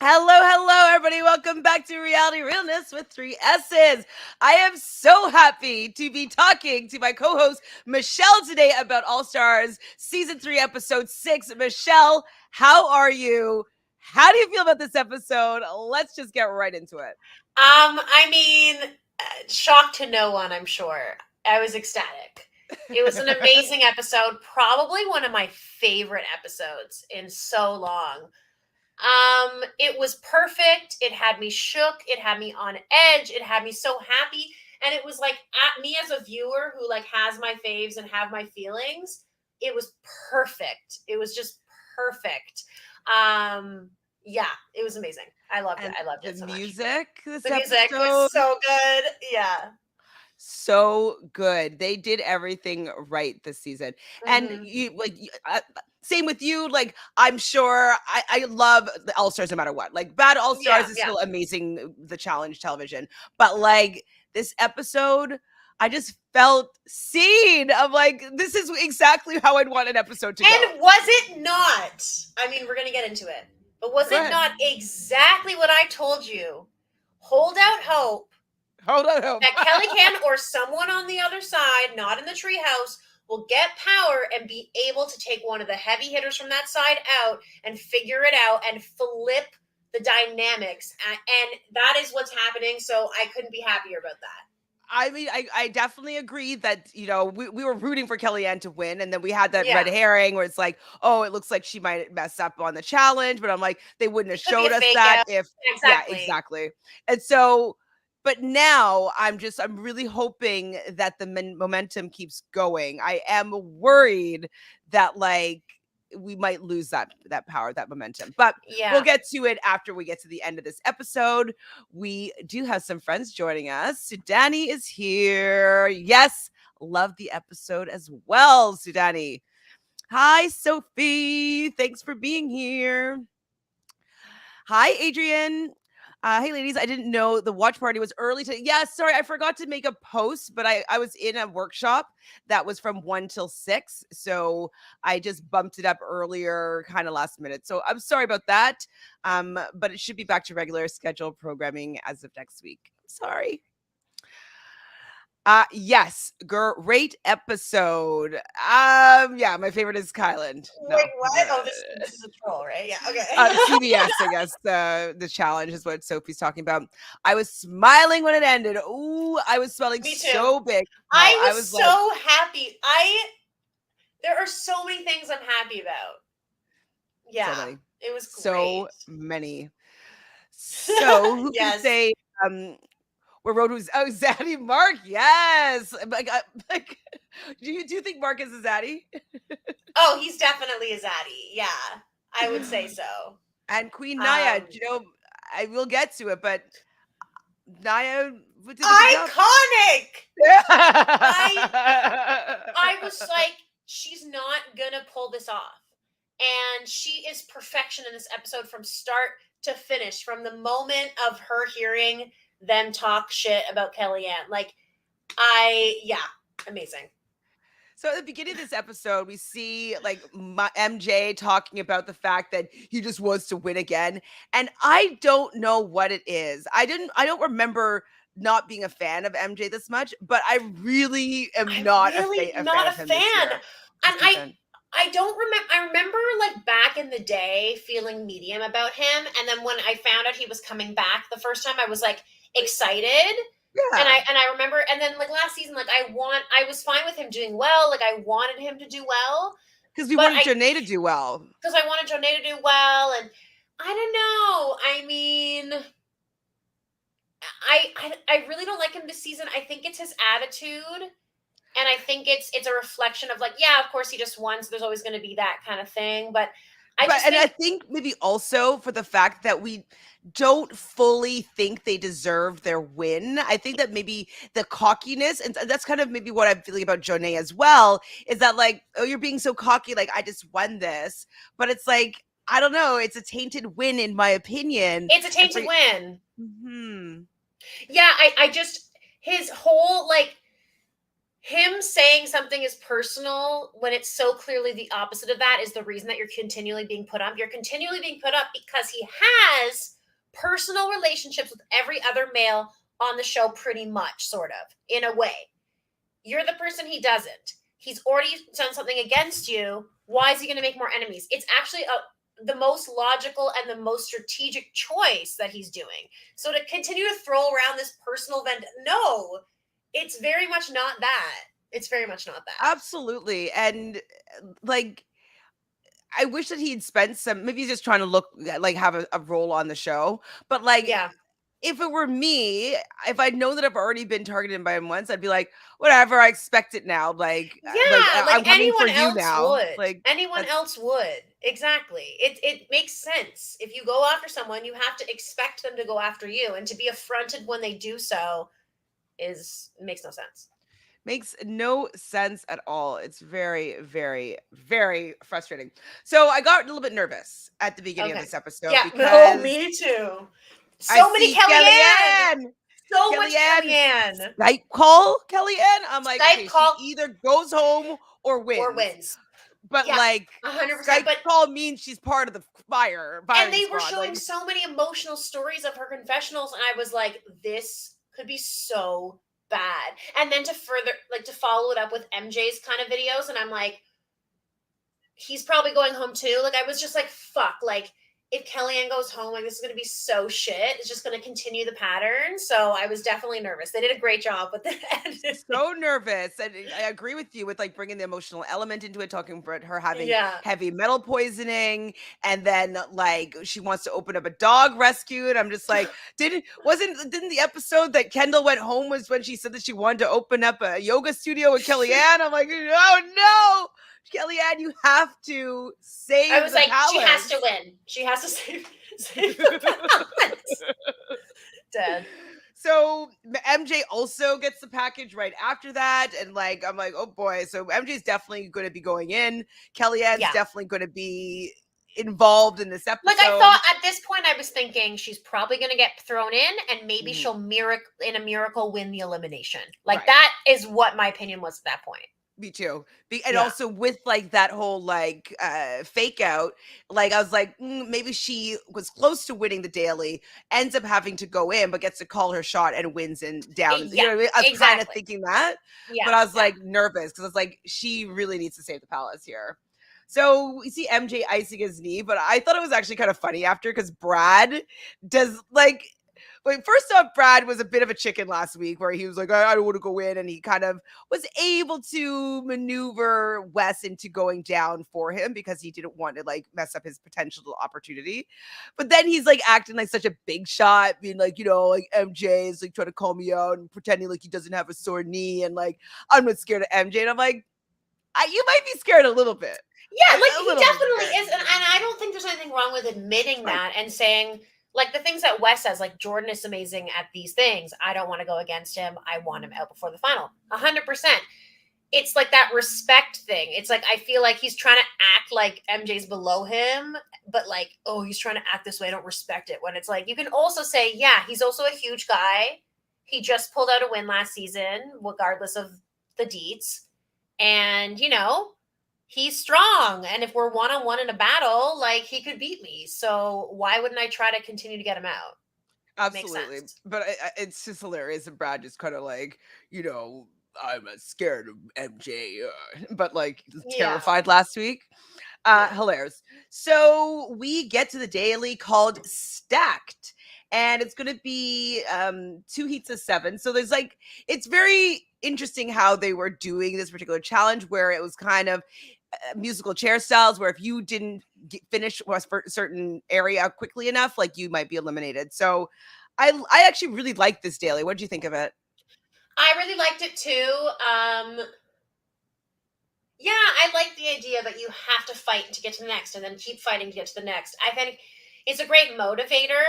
Hello, everybody. Welcome back to Reality Realness with three S's. I am so happy to be talking to my co-host, Michelle, today about Allstars Season 3, Episode 6. Michelle, how are you? How do you feel about this episode? Let's just get right into it. I mean, shock to no one, I'm sure. I was ecstatic. It was an amazing episode, probably one of my favorite episodes in so long. It was perfect. It had me shook. It had me on edge. It had me so happy. And it was like at me as a viewer who like has my faves and have my feelings. It was perfect. It was just perfect. Yeah, it was amazing. I loved it. And I loved the it so much. music this The music was episode, so good. Yeah. so good. They did everything right this season. And Hmm. same with you. Like, I'm sure I love the All Stars no matter what. Like, bad All Stars Yeah. is Yeah. still amazing, the challenge television. But like this episode, I just felt seen. Of like, this is exactly how I'd want an episode to go. And was it not? I mean, we're going to get into it. But was Go it ahead. not exactly what I told you? Hold out hope Hold on. that Kellyanne or someone on the other side, not in the treehouse, will get power and be able to take one of the heavy hitters from that side out and figure it out and flip the dynamics. And that is what's happening. So I couldn't be happier about that. I mean, I definitely agree that, we were rooting for Kellyanne to win. And then we had that Yeah. red herring where it's like, oh, it looks like she might mess up on the challenge. But I'm like, they wouldn't have Could be showed a us fake that out. if, yeah, Exactly. exactly. And so, but now I'm really hoping that the momentum keeps going. I am worried that like, we might lose that power, that momentum. But Yeah. we'll get to it after we get to the end of this episode. We do have some friends joining us. Sudani is here. Yes, love the episode as well, Sudani. Hi, Sophie. Thanks for being here. Hi, Adrian. Hey, ladies. I didn't know the watch party was early today. Yeah, sorry. I forgot to make a post, but I was in a workshop that was from 1 till 6. So I just bumped it up earlier, kind of last minute. So I'm sorry about that. But it should be back to regular scheduled programming as of next week. Sorry. Yes, great episode. Yeah, my favorite is Kailah. No. Wait, what? Oh, this is a troll, right? Yeah. Okay. CBS, I guess the challenge is what Sophie's talking about. I was smiling when it ended. Ooh, I was smiling Me too. so big. No, I was so like, happy. There are so many things I'm happy about. Yeah, so many. it was great. So many. So who Yes. can say where road was Zaddy Mark? Yes. Like, do you think Mark is a Zaddy? Oh, he's definitely a zaddy. Yeah, I would say so. And Queen Naya, I will get to it, but Naya did a good job. Iconic. I was like, she's not gonna pull this off, and she is perfection in this episode from start to finish. From the moment of her hearing them talk shit about Kellyanne, like, amazing. So at the beginning of this episode, we see like MJ talking about the fact that he just wants to win again, and I don't know what it is. I don't remember not being a fan of MJ this much, but I really am not a fan of him this year. And I don't remember. I remember like back in the day feeling medium about him, and then when I found out he was coming back the first time, I was like excited. Yeah. And I remember, and then like last season, like I was fine with him doing well. Like I wanted him to do well because we wanted Jonna to do well. Because I wanted Jonna to do well, and I don't know. I mean, I really don't like him this season. I think it's his attitude, and I think it's a reflection of like, yeah, of course he just won, so there's always going to be that kind of thing, but. I think maybe also for the fact that we don't fully think they deserve their win. I think that maybe the cockiness, and that's kind of maybe what I'm feeling about Jonna as well, is that like, oh, you're being so cocky, like I just won this. But it's like, I don't know, it's a tainted win in my opinion. It's a tainted win. Mm-hmm. Yeah, I just, his whole, like, him saying something is personal when it's so clearly the opposite of that is the reason that you're continually being put up. You're continually being put up because he has personal relationships with every other male on the show, pretty much, sort of, in a way. You're the person he doesn't. He's already done something against you. Why is he going to make more enemies? It's actually the most logical and the most strategic choice that he's doing. So to continue to throw around this personal no, it's very much not that. It's very much not that. Absolutely. And like, I wish that he'd spent some, maybe he's just trying to look like have a role on the show. But like, Yeah. if it were me, if I'd known that I've already been targeted by him once, I'd be like, whatever, I expect it now. Like, Yeah, I'm coming for anyone you else now. would. Like, Anyone else would. Exactly. It makes sense. If you go after someone, you have to expect them to go after you. And to be affronted when they do so makes no sense. makes no sense at all. It's very, very, very frustrating. So I got a little bit nervous at the beginning of Okay. this episode Yeah. because Me too. I So many see Kellyanne. Kellyanne. So much Kellyanne. Skype call Kellyanne. I'm like, Skype okay, she call either goes home or or wins. wins. But Yeah, like 100%. Skype But call means she's part of the and firing they were squad. showing Like, so many emotional stories of her confessionals, and I was like, this could be so bad. And then to follow it up with MJ's kind of videos, and I'm like, he's probably going home too. Like, I was just like, fuck, like, if Kellyanne goes home, like, this is going to be so shit. It's just going to continue the pattern. So I was definitely nervous. They did a great job with that. so nervous. And I agree with you with like bringing the emotional element into it, talking about her having Yeah. heavy metal poisoning. And then like she wants to open up a dog rescue. And I'm just like, didn't the episode that Kendall went home was when she said that she wanted to open up a yoga studio with Kellyanne? I'm like, oh no. Kellyanne, you have to save I was the like, palace. she has to win. She has to save the palace. Dead. So MJ also gets the package right after that. And like, I'm like, oh boy. So MJ's definitely going to be going in. Kellyanne's definitely going to be involved in this episode. Like, I thought at this point, I was thinking she's probably going to get thrown in and maybe she'll in a miracle win the elimination. Like, that is what my opinion was at that point. Me too. And also with like that whole like fake out, like I was like, maybe she was close to winning the daily, ends up having to go in, but gets to call her shot and wins in down. You know what I mean? I was kind of thinking that, but I was like nervous because I was like, she really needs to save the palace here. So we see MJ icing his knee, but I thought it was actually kind of funny after because Brad does like. Wait, first off, Brad was a bit of a chicken last week where he was like, I don't want to go in. And he kind of was able to maneuver Wes into going down for him because he didn't want to like mess up his potential opportunity. But then he's like acting like such a big shot, being like, you know, like MJ is like trying to call me out and pretending like he doesn't have a sore knee. And like, I'm not scared of MJ. And I'm like, you might be scared a little bit. Yeah, like he definitely is. And I don't think there's anything wrong with admitting that and saying, like, the things that Wes says, like, Jordan is amazing at these things. I don't want to go against him. I want him out before the final. 100%. It's like that respect thing. It's like, I feel like he's trying to act like MJ's below him, but like, oh, he's trying to act this way. I don't respect it. When it's like, you can also say, yeah, he's also a huge guy. He just pulled out a win last season, regardless of the deets. And, you know, he's strong. And if we're one-on-one in a battle, like, he could beat me. So why wouldn't I try to continue to get him out? Absolutely. But it's just hilarious. And Brad just kind of like, you know, I'm scared of MJ, but like terrified last week. Hilarious. So we get to the daily called Stacked. And it's going to be 2 heats of 7. So there's like, it's very interesting how they were doing this particular challenge where it was kind of musical chair styles where if you didn't finish a certain area quickly enough, like you might be eliminated. So I actually really liked this daily. What did you think of it? I really liked it too. Yeah, I like the idea that you have to fight to get to the next and then keep fighting to get to the next. I think it's a great motivator.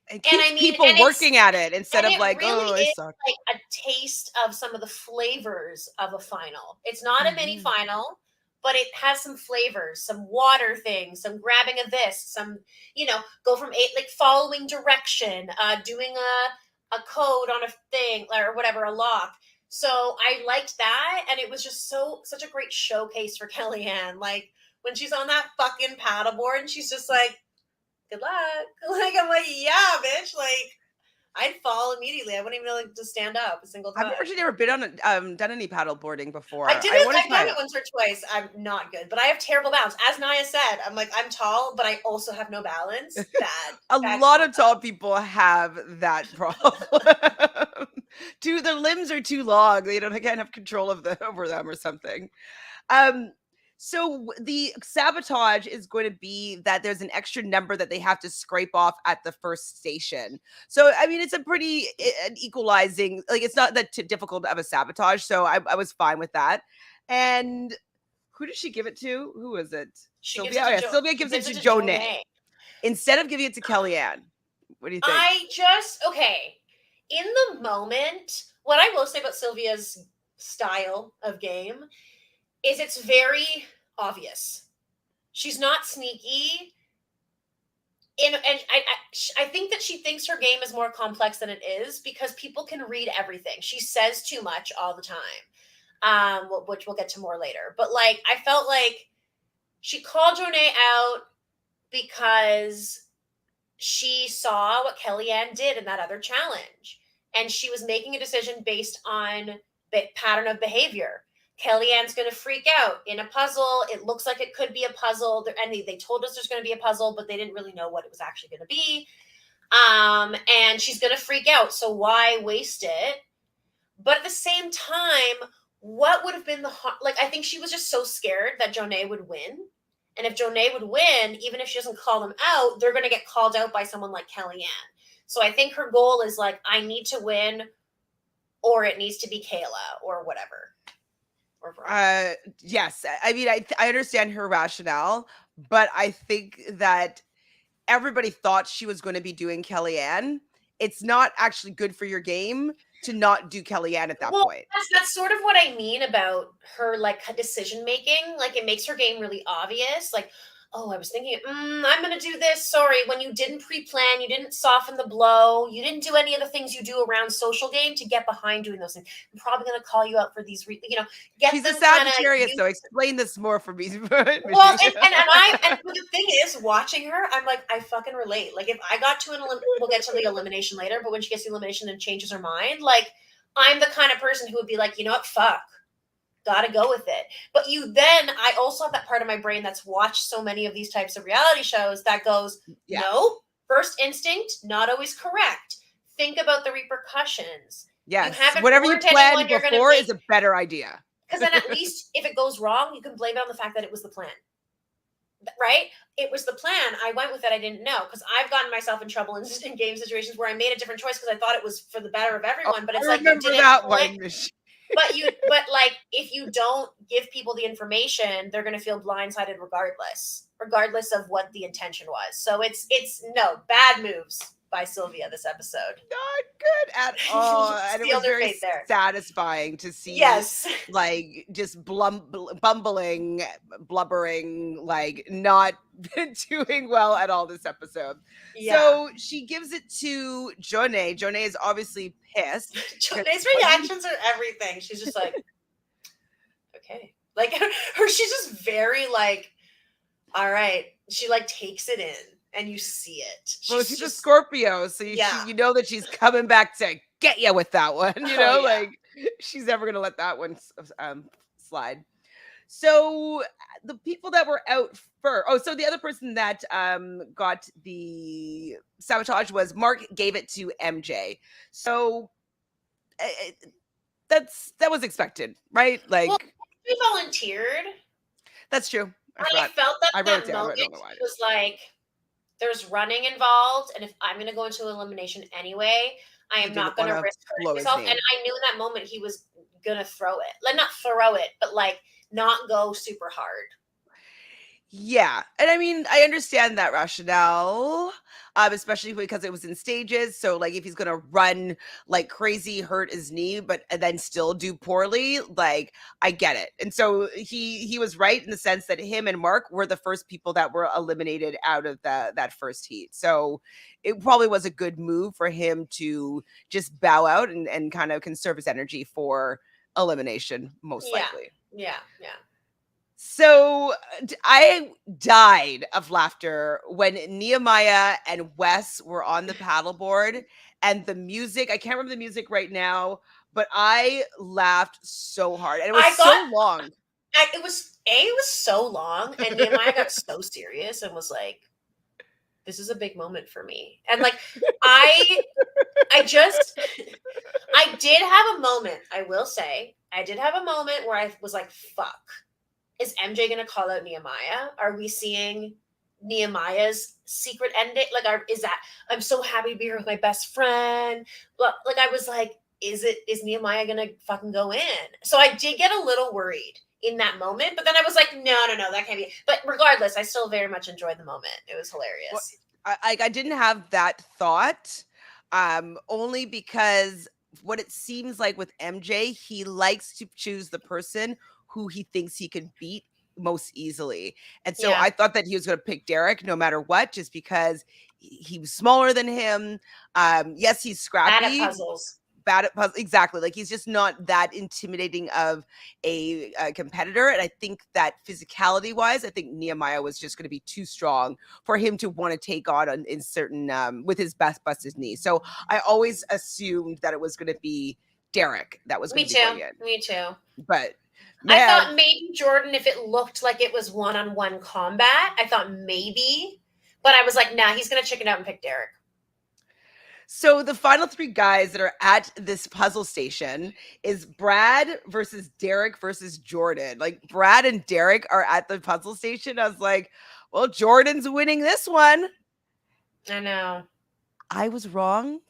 It keeps people working at it instead of like, really I suck. Like a taste of some of the flavors of a final. It's not a mini final, but it has some flavors, some water things, some grabbing of this, some, you know, go from 8, like following direction, doing a code on a thing or whatever, a lock. So I liked that, and it was just such a great showcase for Kellyanne. Like when she's on that fucking paddleboard, and she's just like, "Good luck." Like I'm like, "Yeah, bitch." Like I'd fall immediately. I wouldn't even know like to stand up a single I've time. actually never been on done any paddle boarding before. I did I it. want to I've try done it. it once or twice. I'm not good, but I have terrible balance. As Naya said, I'm like I'm tall, but I also have no balance. A Bad lot of tall combo. people have that problem. Their limbs are too long. They can't have control of the over them or something. Um, so the sabotage is going to be that there's an extra number that they have to scrape off at the first station. So I mean, it's a pretty an equalizing. Like it's not that difficult of a sabotage. So I was fine with that. And who did she give it to? Who was it? She gives Sylvia. it Oh to yeah, Jo. Sylvia She gives it gives to it to Jonna Jonna. instead of giving it to Kellyanne. What do you think? I just okay. In the moment, what I will say about Sylvia's style of game is it's very obvious. She's not sneaky. I think that she thinks her game is more complex than it is because people can read everything. She says too much all the time, which we'll get to more later. But like, I felt like she called Jonna out because she saw what Kellyanne did in that other challenge, and she was making a decision based on pattern of behavior. Kellyanne's going to freak out in a puzzle. It looks like it could be a puzzle. And they told us there's going to be a puzzle, but they didn't really know what it was actually going to be. And she's going to freak out. So why waste it? But at the same time, what would have been I think she was just so scared that Jonna would win. And if Jonna would win, even if she doesn't call them out, they're going to get called out by someone like Kellyanne. So I think her goal is like, I need to win, or it needs to be Kailah, or whatever. Or Veronica. Yes. I mean, I understand her rationale, but I think that everybody thought she was going to be doing Kellyanne. It's not actually good for your game to not do Kellyanne at that point. That's sort of what I mean about her like decision making. Like it makes her game really obvious. Like, oh, I was thinking, I'm going to do this. Sorry, when you didn't pre-plan, you didn't soften the blow, you didn't do any of the things you do around social game to get behind doing those things. I'm probably going to call you out for these, get She's them a Sagittarius, so explain this more for me. Well, and the thing is, watching her, I'm like, I fucking relate. Like, if I got to we'll get to the elimination later, but when she gets the elimination and changes her mind, like, I'm the kind of person who would be like, you know what, fuck. Gotta go with it. But I also have that part of my brain that's watched so many of these types of reality shows that goes, no, first instinct, not always correct. Think about the repercussions. Yes, whatever you planned before is a better idea. Because then at least if it goes wrong, you can blame it on the fact that it was the plan. Right? It was the plan. I went with it. I didn't know because I've gotten myself in trouble in game situations where I made a different choice because I thought it was for the better of everyone. But it's like you didn't that one. but like if you don't give people the information, they're going to feel blindsided regardless of what the intention was. So it's bad moves by Sylvia this episode. Not good at all. And it was very satisfying to see like just bumbling, blubbering, like not doing well at all this episode. Yeah. So she gives it to Jonna. Jonna is obviously pissed. Jonna's reactions are everything. She's just like, okay. Like she's just very like, all right. She like takes it in. And you see it. She's a Scorpio, so you know that she's coming back to get you with that one. Like she's never going to let that one slide. So the people that were out first. So the other person that got the sabotage was Mark gave it to MJ. So that was expected, right? Like we volunteered. That's true. I felt that moment was like. There's running involved, and if I'm going to go into elimination anyway, I am not going to risk hurting myself. And I knew in that moment he was going to throw it. Like, not throw it, but like not go super hard. Yeah, and I mean, I understand that rationale, especially because it was in stages. So, like, if he's gonna run like crazy, hurt his knee, but and then still do poorly, like, I get it. And so he was right in the sense that him and Mark were the first people that were eliminated out of that first heat. So it probably was a good move for him to just bow out and kind of conserve his energy for elimination, most Yeah, likely. yeah, yeah. So I died of laughter when Nehemiah and Wes were on the paddleboard and the music, I can't remember the music right now, but I laughed so hard and it was I got so long. it was so long, and Nehemiah got so serious and was like, "This is a big moment for me," and like I I just I did have a moment. I will say I did have a moment where I was like, "Fuck." Is MJ going to call out Nehemiah? Are we seeing Nehemiah's secret ending? Like, is that I'm so happy to be here with my best friend? But like, I was like, is Nehemiah going to fucking go in? So I did get a little worried in that moment, but then I was like, no, that can't be. But regardless, I still very much enjoyed the moment. It was Well, hilarious. I didn't have that thought, only because what it seems like with MJ, he likes to choose the person who he thinks he can beat most easily. And so Yeah, I thought that he was going to pick Derrick no matter what, just because he was smaller than him. Yes, he's bad at scrappy, puzzles. bad at puzzle. Exactly. Like he's just not that intimidating of a competitor. And I think that physicality wise, I think Nehemiah was just going to be too strong for him to want to take on in certain with his best busted knee. So I always assumed that it was going to be Derrick that was going Me to be too. going in. Me too. But I man, thought maybe Jordan, if it looked like it was one-on-one combat, I thought maybe, but I was like, nah, he's gonna chicken out and pick Derrick. so the final three guys that are at this puzzle station is Brad versus Derrick versus Jordan. Like Brad and Derrick are at the puzzle station. I was like, well, Jordan's winning this one. I know. I was wrong.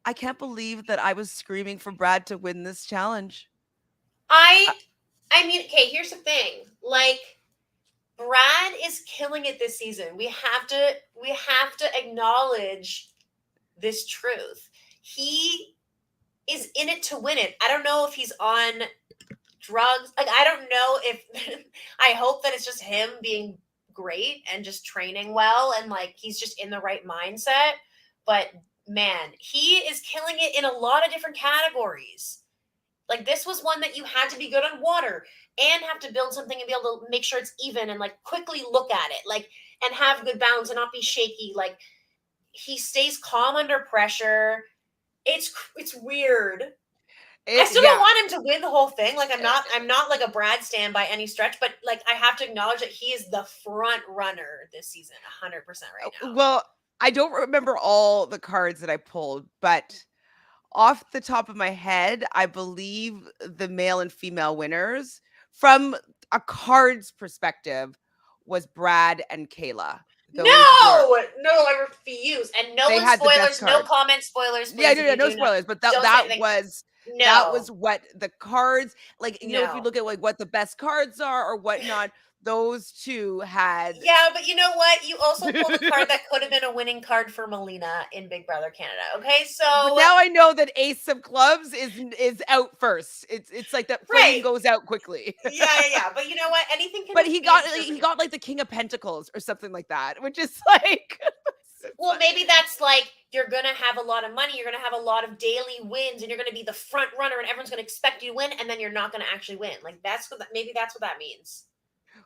I can't believe that I was screaming for Brad to win this challenge. I I mean, okay, here's the thing. Like, Brad is killing it this season. We have to acknowledge this truth. He is in it to win it. I don't know if he's on drugs. Like, I don't know if I hope that it's just him being great and just training well and like he's just in the right mindset. But man, he is killing it in a lot of different categories. Like, this was one that you had to be good on water and have to build something and be able to make sure it's even and like quickly look at it, like, and have good balance and not be shaky. Like, he stays calm under pressure. It's weird. I It still don't yeah. want him to win the whole thing. Like, I'm not like a Brad stan by any stretch, but like I have to acknowledge that he is the front runner this season, 100% right now. Well, I don't remember all the cards that I pulled, but off the top of my head, I believe the male and female winners from a cards perspective was Brad and Kailah. Those were No, I refuse. And no they one had the best spoilers, no cards. comment spoilers, Yeah, please. no, If no, you no do know, spoilers, but that don't say that anything. was that No, was what the cards like, if you no. look at like what the best cards are or whatnot, those two had Yeah, but you know what? You also pulled a card that could have been a winning card for Melina in Big Brother Canada. Okay, but so now I know that Ace of Clubs is out first. It's like that flame right. goes out quickly. Yeah. But you know what? Anything can But be he interpreted. got like the King of Pentacles or something like that, which is like it's Well, like maybe that's like you're gonna have a lot of money, you're gonna have a lot of daily wins, and you're gonna be the front runner, and everyone's gonna expect you to win, and then you're not gonna actually win. Like, maybe that's what that means.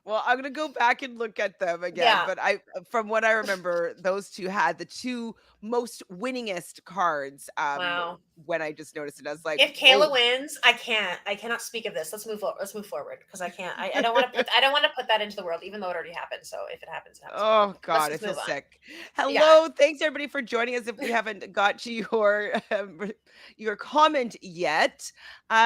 well, I'm gonna go back and look at them again, Yeah. but I from what I remember, those two had the two most winningest cards. Wow. When I just noticed it, I was like, If Kayla whoa. wins, I can't. I cannot speak of this. Let's move forward because I can't. I don't want to put. I don't want to put that into the world, even though it already happened. So if it happens, it happens. Whatever. Oh Let's God, I just feel move on. sick. Yeah. Hello, thanks everybody for joining us. If we haven't got to your comment yet,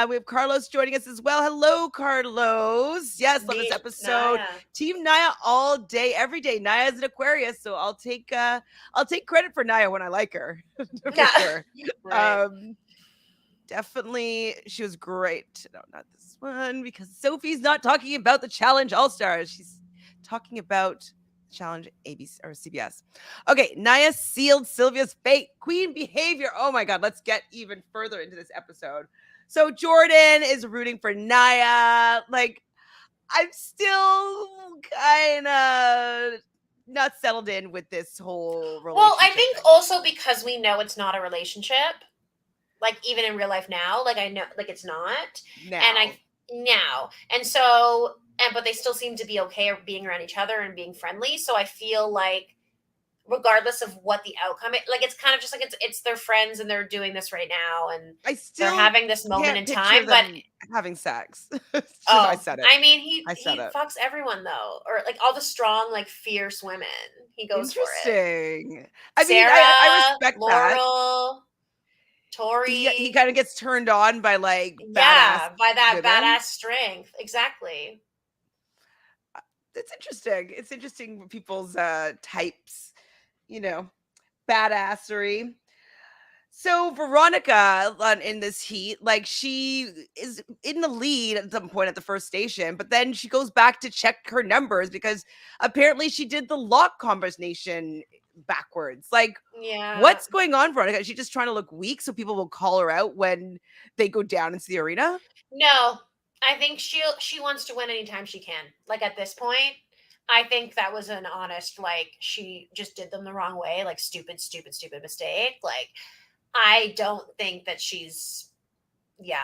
we have Carlos joining us as well. Hello, Carlos. Yes, love this Neat. episode. Naya. Team Naya all day, every day. Naya is an Aquarius, so I'll take credit for Naya when I like her for Yeah. sure. Right. Definitely, she was great. No, not this one because Sophie's not talking about the challenge All Stars. She's talking about challenge ABC or CBS. Okay, Nia sealed Sylvia's fate. Queen behavior. Oh my God, let's get even further into this episode. So Jordan is rooting for Nia. Like, I'm still kind of not settled in with this whole Well, I relationship think thing. also because we know it's not a relationship, like even in real life now, like I know, like it's not, and Now, I now, and so, and but they still seem to be okay or being around each other and being friendly. So I feel like regardless of what the outcome is, like it's kind of just like it's their friends and they're doing this right now and I they're still having this moment can't in picture time. But them having sex. I oh, said it. I mean, he I said he it. fucks everyone though, or like all the strong, like fierce women. He goes for it. Interesting. I mean, I Sarah, respect that. Laurel, He Tori. kind of gets turned on by like badass Yeah, by that women. badass strength. Exactly. It's interesting. It's interesting people's types, you know, badassery. So Veronica in this heat, like she is in the lead at some point at the first station, but then she goes back to check her numbers because apparently she did the lock combination backwards. Like, Yeah. what's going on, Veronica? Is she just trying to look weak so people will call her out when they go down into the arena? No, I think she wants to win anytime she can. Like at this point, I think that was an honest, like she just did them the wrong way, like stupid, stupid, stupid mistake. Like I don't think that she's yeah.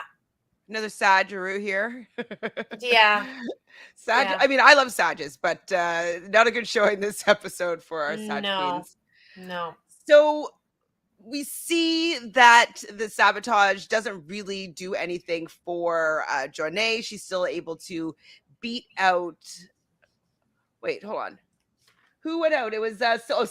Another Sad Giroux here. Yeah. Sag, Yeah. I mean, I love Sages, but not a good showing this episode for our Sag No. queens. No. So we see that the sabotage doesn't really do anything for Jonna. She's still able to beat out. Wait, hold on. Who went out? It was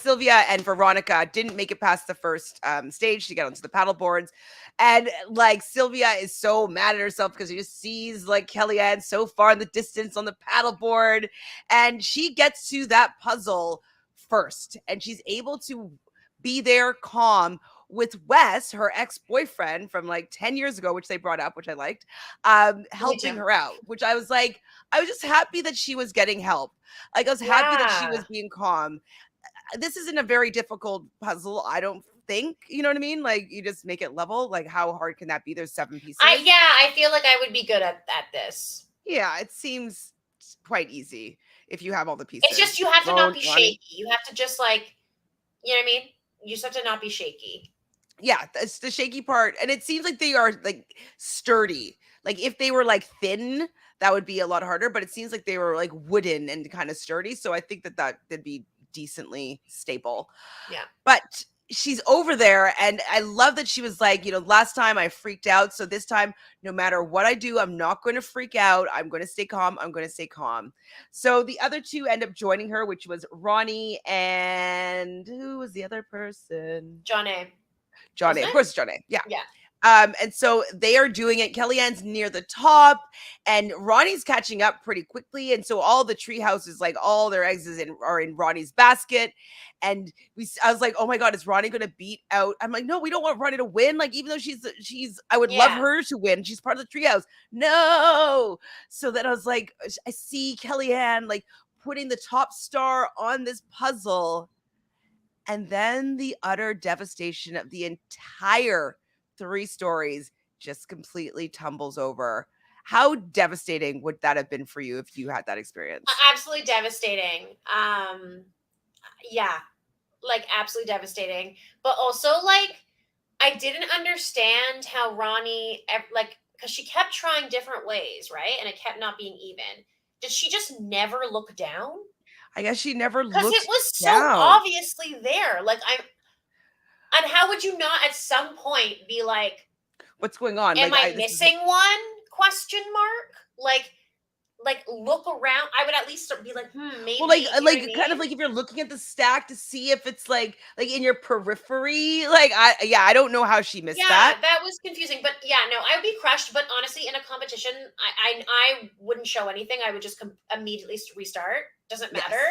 Sylvia and Veronica didn't make it past the first stage to get onto the paddle boards. And like Sylvia is so mad at herself because she just sees like Kellyanne so far in the distance on the paddle board. And she gets to that puzzle first and she's able to be there calm with Wes, her ex-boyfriend from like 10 years ago, which they brought up, which I liked, Me helping too. her out, which I was like, I was just happy that she was getting help. Like, I was happy that she Yeah. was being calm. This isn't a very difficult puzzle, I don't think. You know what I mean? Like, you just make it level. Like, how hard can that be? There's 7 pieces. I feel like I would be good at this. Yeah, it seems quite easy if you have all the It's just pieces. you have to not be Ronnie. shaky. You have to just like, you know what I mean? You just have to not be shaky. Yeah, that's the shaky part. And it seems like they are like sturdy. Like, if they were like thin, that would be a lot harder. But it seems like they were like wooden and kind of sturdy. So I think that'd be decently stable. Yeah. But she's over there and I love that she was like, last time I freaked out, so this time no matter what I do, I'm not going to freak out. I'm going to stay calm. I'm going to stay calm. So the other two end up joining her, which was Roni and who was the other person? Jonna. Johnny, of course, Johnny. Yeah. Yeah. And so they are doing it. Kellyanne's near the top, and Ronnie's catching up pretty quickly. And so all the tree houses, like all their eggs are in Ronnie's basket. And I was like, oh my God, is Ronnie going to beat out? I'm like, no, we don't want Ronnie to win. Like, even though I would love Yeah. her to win. She's part of the treehouse. No. So then I was like, I see Kellyanne like putting the top star on this puzzle. And then the utter devastation of the entire 3 stories just completely tumbles over. How devastating would that have been for you if you had that experience? Absolutely devastating. Yeah, like absolutely devastating. But also, like, I didn't understand how Ronnie, like, because she kept trying different ways, right? And it kept not being even. Did she just never look down? I guess she never Because it looked was so down. obviously there. Like, and how would you not at some point be like, what's going on? am Like, I missing one? Question mark. Like look around. I would at least be like, maybe. well, like, you know like what I kind of mean? like if you're looking at the stack to see if it's like in your periphery. Like, I don't know how she missed Yeah, that. that was confusing. But yeah, no, I would be crushed. But honestly, in a competition, I wouldn't show anything. I would just immediately restart. Doesn't Yes. matter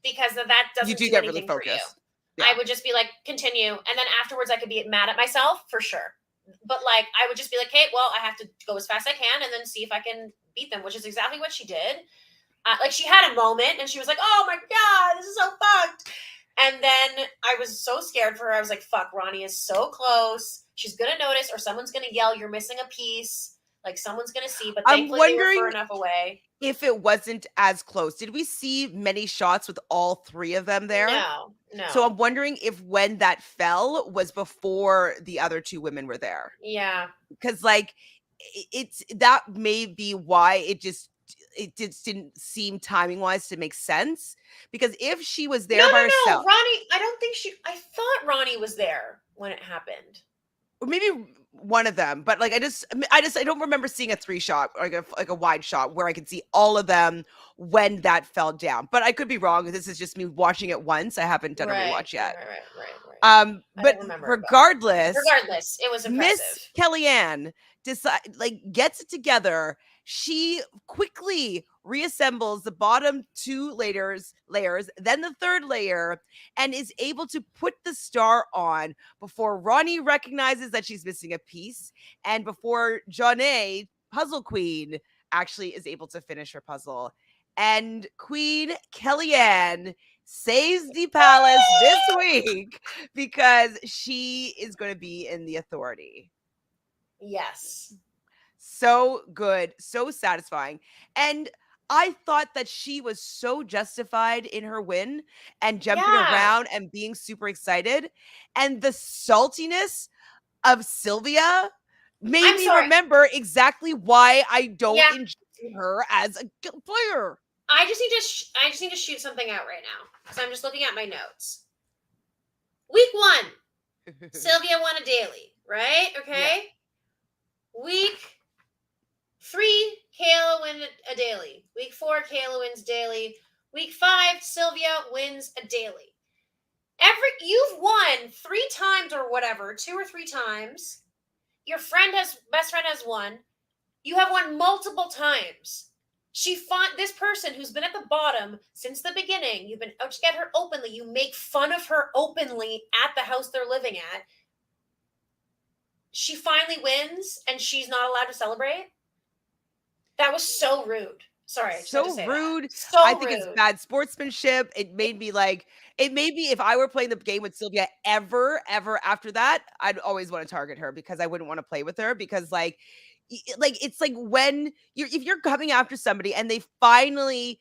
because that You doesn't do do get really anything for you. focused. Yeah. I would just be like, continue, and then afterwards, I could be mad at myself for sure. But like, I would just be like, hey, well, I have to go as fast as I can, and then see if I can beat them, which is exactly what she did. like she had a moment and she was like, oh my God, this is so fucked. And then I was so scared for her. I was like, fuck, Roni is so close. She's going to notice or someone's going to yell, you're missing a piece. Like someone's going to see, but I'm thankfully they were far wondering enough away. if it wasn't as close. Did we see many shots with all three of them there? No. So I'm wondering if when that fell was before the other two women were there. Yeah. Because like it's that may be why it just didn't seem timing wise to make sense. Because if she was there by No. herself, Roni, I thought Roni was there when it happened. or maybe one of them, but like I don't remember seeing a 3-shot or like a wide shot where I could see all of them when that fell down. But I could be wrong. This is just me watching it once. I haven't done a rewatch yet. Right. But regardless, it was Miss impressive. Kellyanne gets it together. She quickly reassembles the bottom 2 layers, then the third layer, and is able to put the star on before Roni recognizes that she's missing a piece, and before Jonna, puzzle queen, actually is able to finish her puzzle. And Queen Kellyanne saves the palace this week because she is going to be in the authority. Yes. So good, so satisfying. And I thought that she was so justified in her win and jumping around and being super excited. And the saltiness of Sylvia made me remember exactly why I don't enjoy her as a player. I just need to shoot something out right now because I'm just looking at my notes. Week 1, Sylvia won a daily, right? Okay. Yeah. Week 3, Kailah wins a daily. Week 4, Kailah wins daily. Week 5, Sylvia wins a daily. You've won 3 times or whatever, 2 or 3 times. Your best friend has won. You have won multiple times. She fought this person who's been at the bottom since the beginning. You've been out to get her openly. You make fun of her openly at the house they're living at. She finally wins and she's not allowed to celebrate. That was so rude. Sorry. So rude. So I think it's bad sportsmanship. It made me if I were playing the game with Sylvia ever after that, I'd always want to target her because I wouldn't want to play with her because it's like when if you're coming after somebody and they finally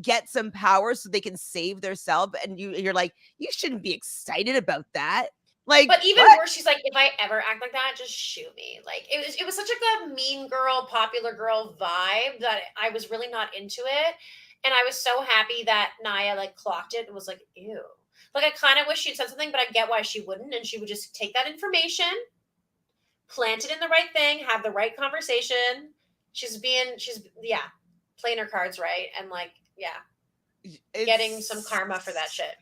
get some power so they can save themselves and you're like, you shouldn't be excited about that. But even worse, she's like, if I ever act like that, just shoot me. Like it was such like a mean girl, popular girl vibe that I was really not into it. And I was so happy that Naya clocked it and was like, ew. I kind of wish she'd said something, but I get why she wouldn't. And she would just take that information, plant it in the right thing, have the right conversation. She's playing her cards right. And getting some karma for that shit.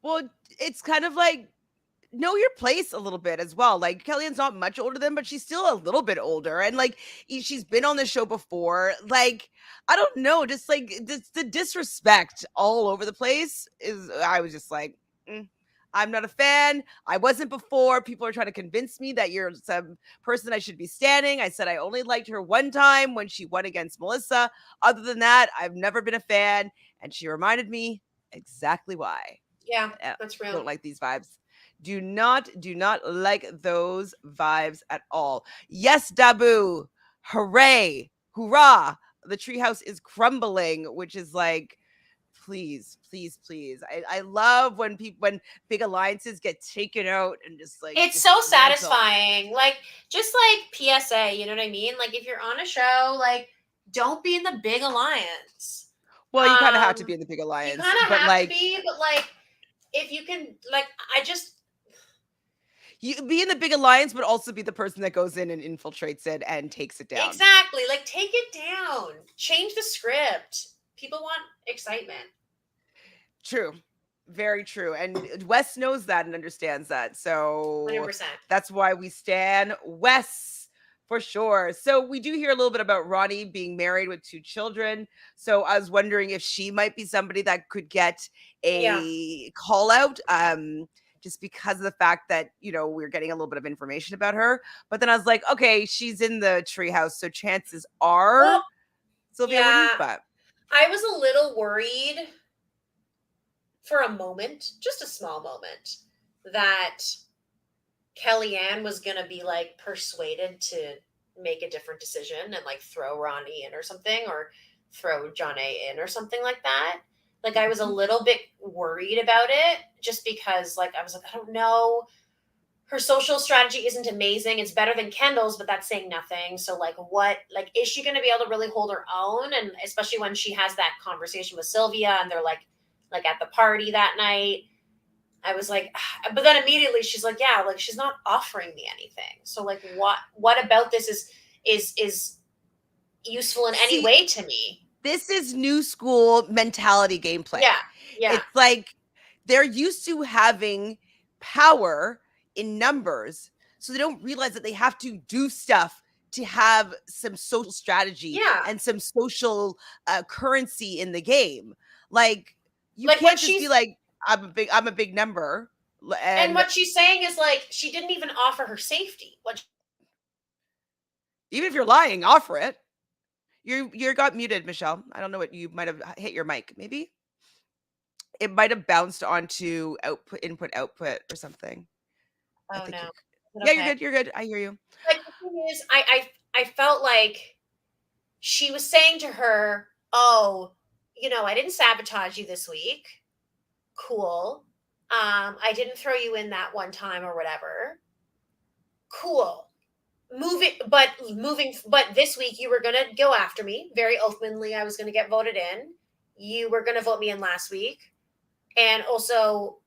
Well, it's kind of like, know your place a little bit as well. Kellyanne's not much older than, but she's still a little bit older. And she's been on the show before. I don't know, just the disrespect all over the place I was just like, I'm not a fan. I wasn't before. People are trying to convince me that you're some person I should be standing. I said I only liked her one time when she won against Melissa. Other than that, I've never been a fan. And she reminded me exactly why. Yeah, that's real. I don't like these vibes. Do not like those vibes at all. Yes, Dabu. Hooray. Hoorah. The treehouse is crumbling, which is please. I love when big alliances get taken out and just it's so satisfying. Just PSA, you know what I mean? If you're on a show, don't be in the big alliance. Well, you kind of have to be in the big alliance. You kind of have to be, but if you can, you be in the big alliance, but also be the person that goes in and infiltrates it and takes it down. Exactly. Take it down. Change the script. People want excitement. True. Very true. And Wes knows that and understands that. So 100%. That's why we stand Wes for sure. So we do hear a little bit about Roni being married with 2 children. So I was wondering if she might be somebody that could get a call out. Just because of the fact that, we're getting a little bit of information about her. But then I was like, okay, she's in the treehouse. So chances are Sylvia wouldn't, but. I was a little worried for a moment, just a small moment, that Kellyanne was gonna be like persuaded to make a different decision and like throw Roni in or something, or throw Jonna in or something like that. Like I was a little bit worried about it just because like I was like, I don't know. Her social strategy isn't amazing. It's better than Kendall's, but that's saying nothing. So like what like is she gonna be able to really hold her own? And especially when she has that conversation with Sylvia and they're like at the party that night. I was like, but then immediately she's like, yeah, like she's not offering me anything. So like, what about this is useful in any See, way to me? this is new school mentality gameplay. Yeah, yeah, It's like they're used to having power in numbers, so they don't realize that they have to do stuff to have some social strategy yeah. and some social currency in the game. Like you Like what can't just be she's like, I'm a big number, and and what she's saying is like she didn't even offer her safety. What even if you're lying, offer it. You got muted, Michelle. I don't know what you might have hit your mic. Maybe it might have bounced onto input, output, or something. I oh think no. you're. Is it Yeah, you're okay? good. You're good. I hear you. Like the thing is, I felt like she was saying to her, "Oh, I didn't sabotage you this week. Cool. I didn't throw you in that one time or whatever. Cool. But this week you were gonna go after me very openly. I was gonna get voted in. You were gonna vote me in last week, and also,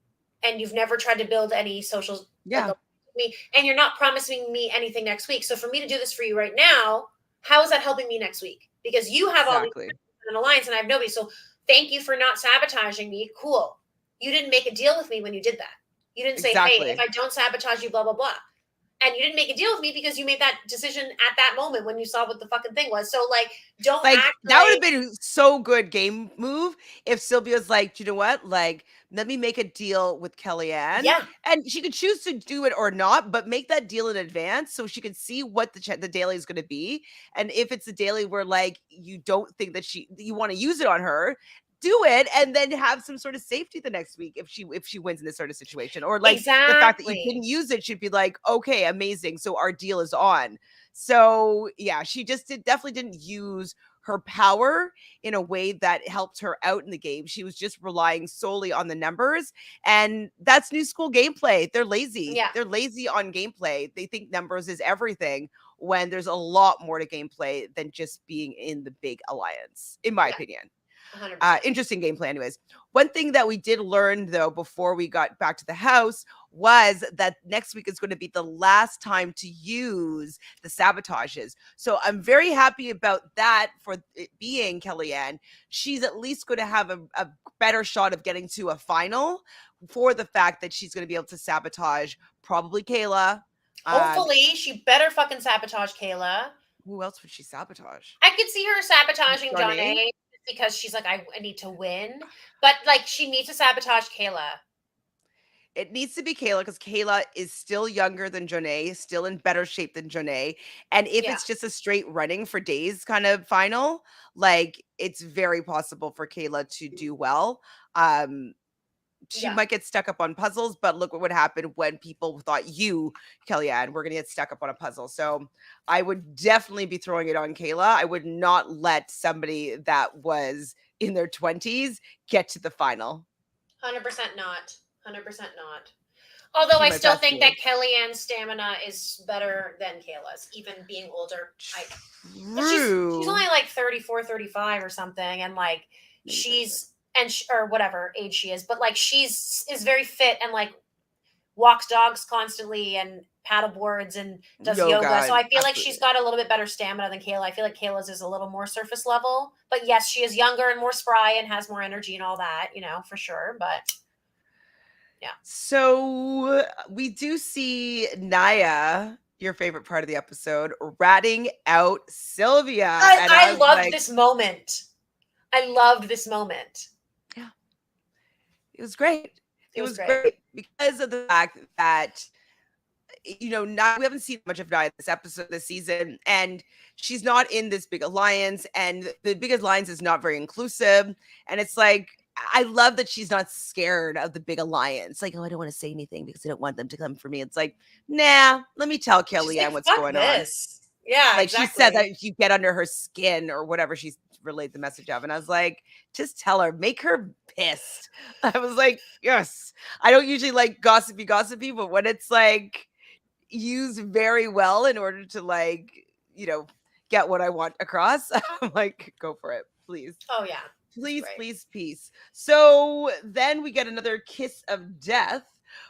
and you've never tried to build any social like Yeah, me, and you're not promising me anything next week. So for me to do this for you right now, how is that helping me next week? Because you have all these exactly. an alliance and I have nobody. So thank you for not sabotaging me. Cool. You didn't make a deal with me when you did that. You didn't say, hey, if Exactly. I don't sabotage you, blah, blah, blah. And you didn't make a deal with me because you made that decision at that moment when you saw what the fucking thing was. So, like, don't Like act that would have like, been so good game move if Sylvia's like, you know what? Like, let me make a deal with Kellyanne, yeah, and she could choose to do it or not, but make that deal in advance so she could see what the daily is going to be. And if it's a daily where like you don't think that you want to use it on her, do it and then have some sort of safety the next week if she wins in this sort of situation, or like the fact that you exactly. didn't use it should be like, okay, amazing, so our deal is on. So yeah, she just definitely didn't use her power in a way that helped her out in the game. She was just relying solely on the numbers. And that's new school gameplay. They're lazy. Yeah, They're lazy on gameplay. They think numbers is everything when there's a lot more to gameplay than just being in the big alliance, in my yeah, opinion. 100%. Interesting gameplay, anyways. One thing that we did learn, though, before we got back to the house was that next week is going to be the last time to use the sabotages. So I'm very happy about that for it being Kellyanne. She's at least going to have a better shot of getting to a final for the fact that she's going to be able to sabotage probably Kailah. Um, Hopefully, she better fucking sabotage Kailah. who else would she sabotage? I could see her sabotaging John Jonna? A because she's like, I need to win. But like, she needs to sabotage Kailah. It needs to be Kailah because Kailah is still younger than Jonna, still in better shape than Jonna. And if Yeah, it's just a straight running for days kind of final, like it's very possible for Kailah to do well. Um, she yeah, might get stuck up on puzzles, but look what would happen when people thought you, Kellyanne, were going to get stuck up on a puzzle. So I would definitely be throwing it on Kailah. I would not let somebody that was in their 20s get to the final. 100% not. 100% not. Although Do I my still best think here. that Kellyanne's stamina is better than Kailah's, even being older. But she's True. only like 34, 35 or something, and like Maybe 36. or whatever age she is, but like she's is very fit and like walks dogs constantly and paddle boards and does yoga. So Yoga, I feel like she's absolutely. got a little bit better stamina than Kailah. I feel like Kailah's is a little more surface level. But yes, she is younger and more spry and has more energy and all that, for sure. But yeah. So we do see Naya, your favorite part of the episode, ratting out Sylvia. And I I was loved like, this moment. I loved this moment. yeah, it was great. It It was was great. great because of the fact that not we haven't seen much of Nia this episode, this season, and she's not in this big alliance, and the big alliance is not very inclusive. And it's like, I love that she's not scared of the big alliance. Like, oh, I don't want to say anything because I don't want them to come for me. It's like, nah, let me tell She's like, Kellyanne what's fuck going on. this. Yeah, Like, she said exactly. that you get under her skin or whatever she's relayed the message of. And I was like, just tell her, make her pissed. I was like, yes. I don't usually like gossipy, but when it's like used very well in order to like, get what I want across, I'm like, go for it, please. Oh yeah. Please, Right. please, peace. So then we get another kiss of death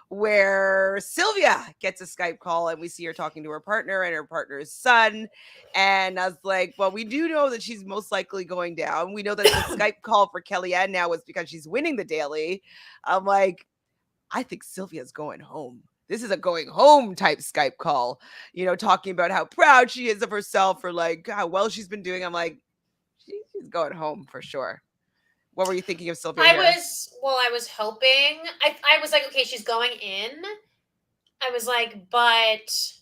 where Sylvia gets a Skype call and we see her talking to her partner and her partner's son. And I was like, well, we do know that she's most likely going down. We know that the Skype call for Kellyanne now was because she's winning the daily. I'm like, I think Sylvia's going home. This is a going home type Skype call, talking about how proud she is of herself for like how well she's been doing. I'm like, she's going home for sure. What were you thinking of Sylvia here? I was hoping. I was like, okay, she's going in. I was like, but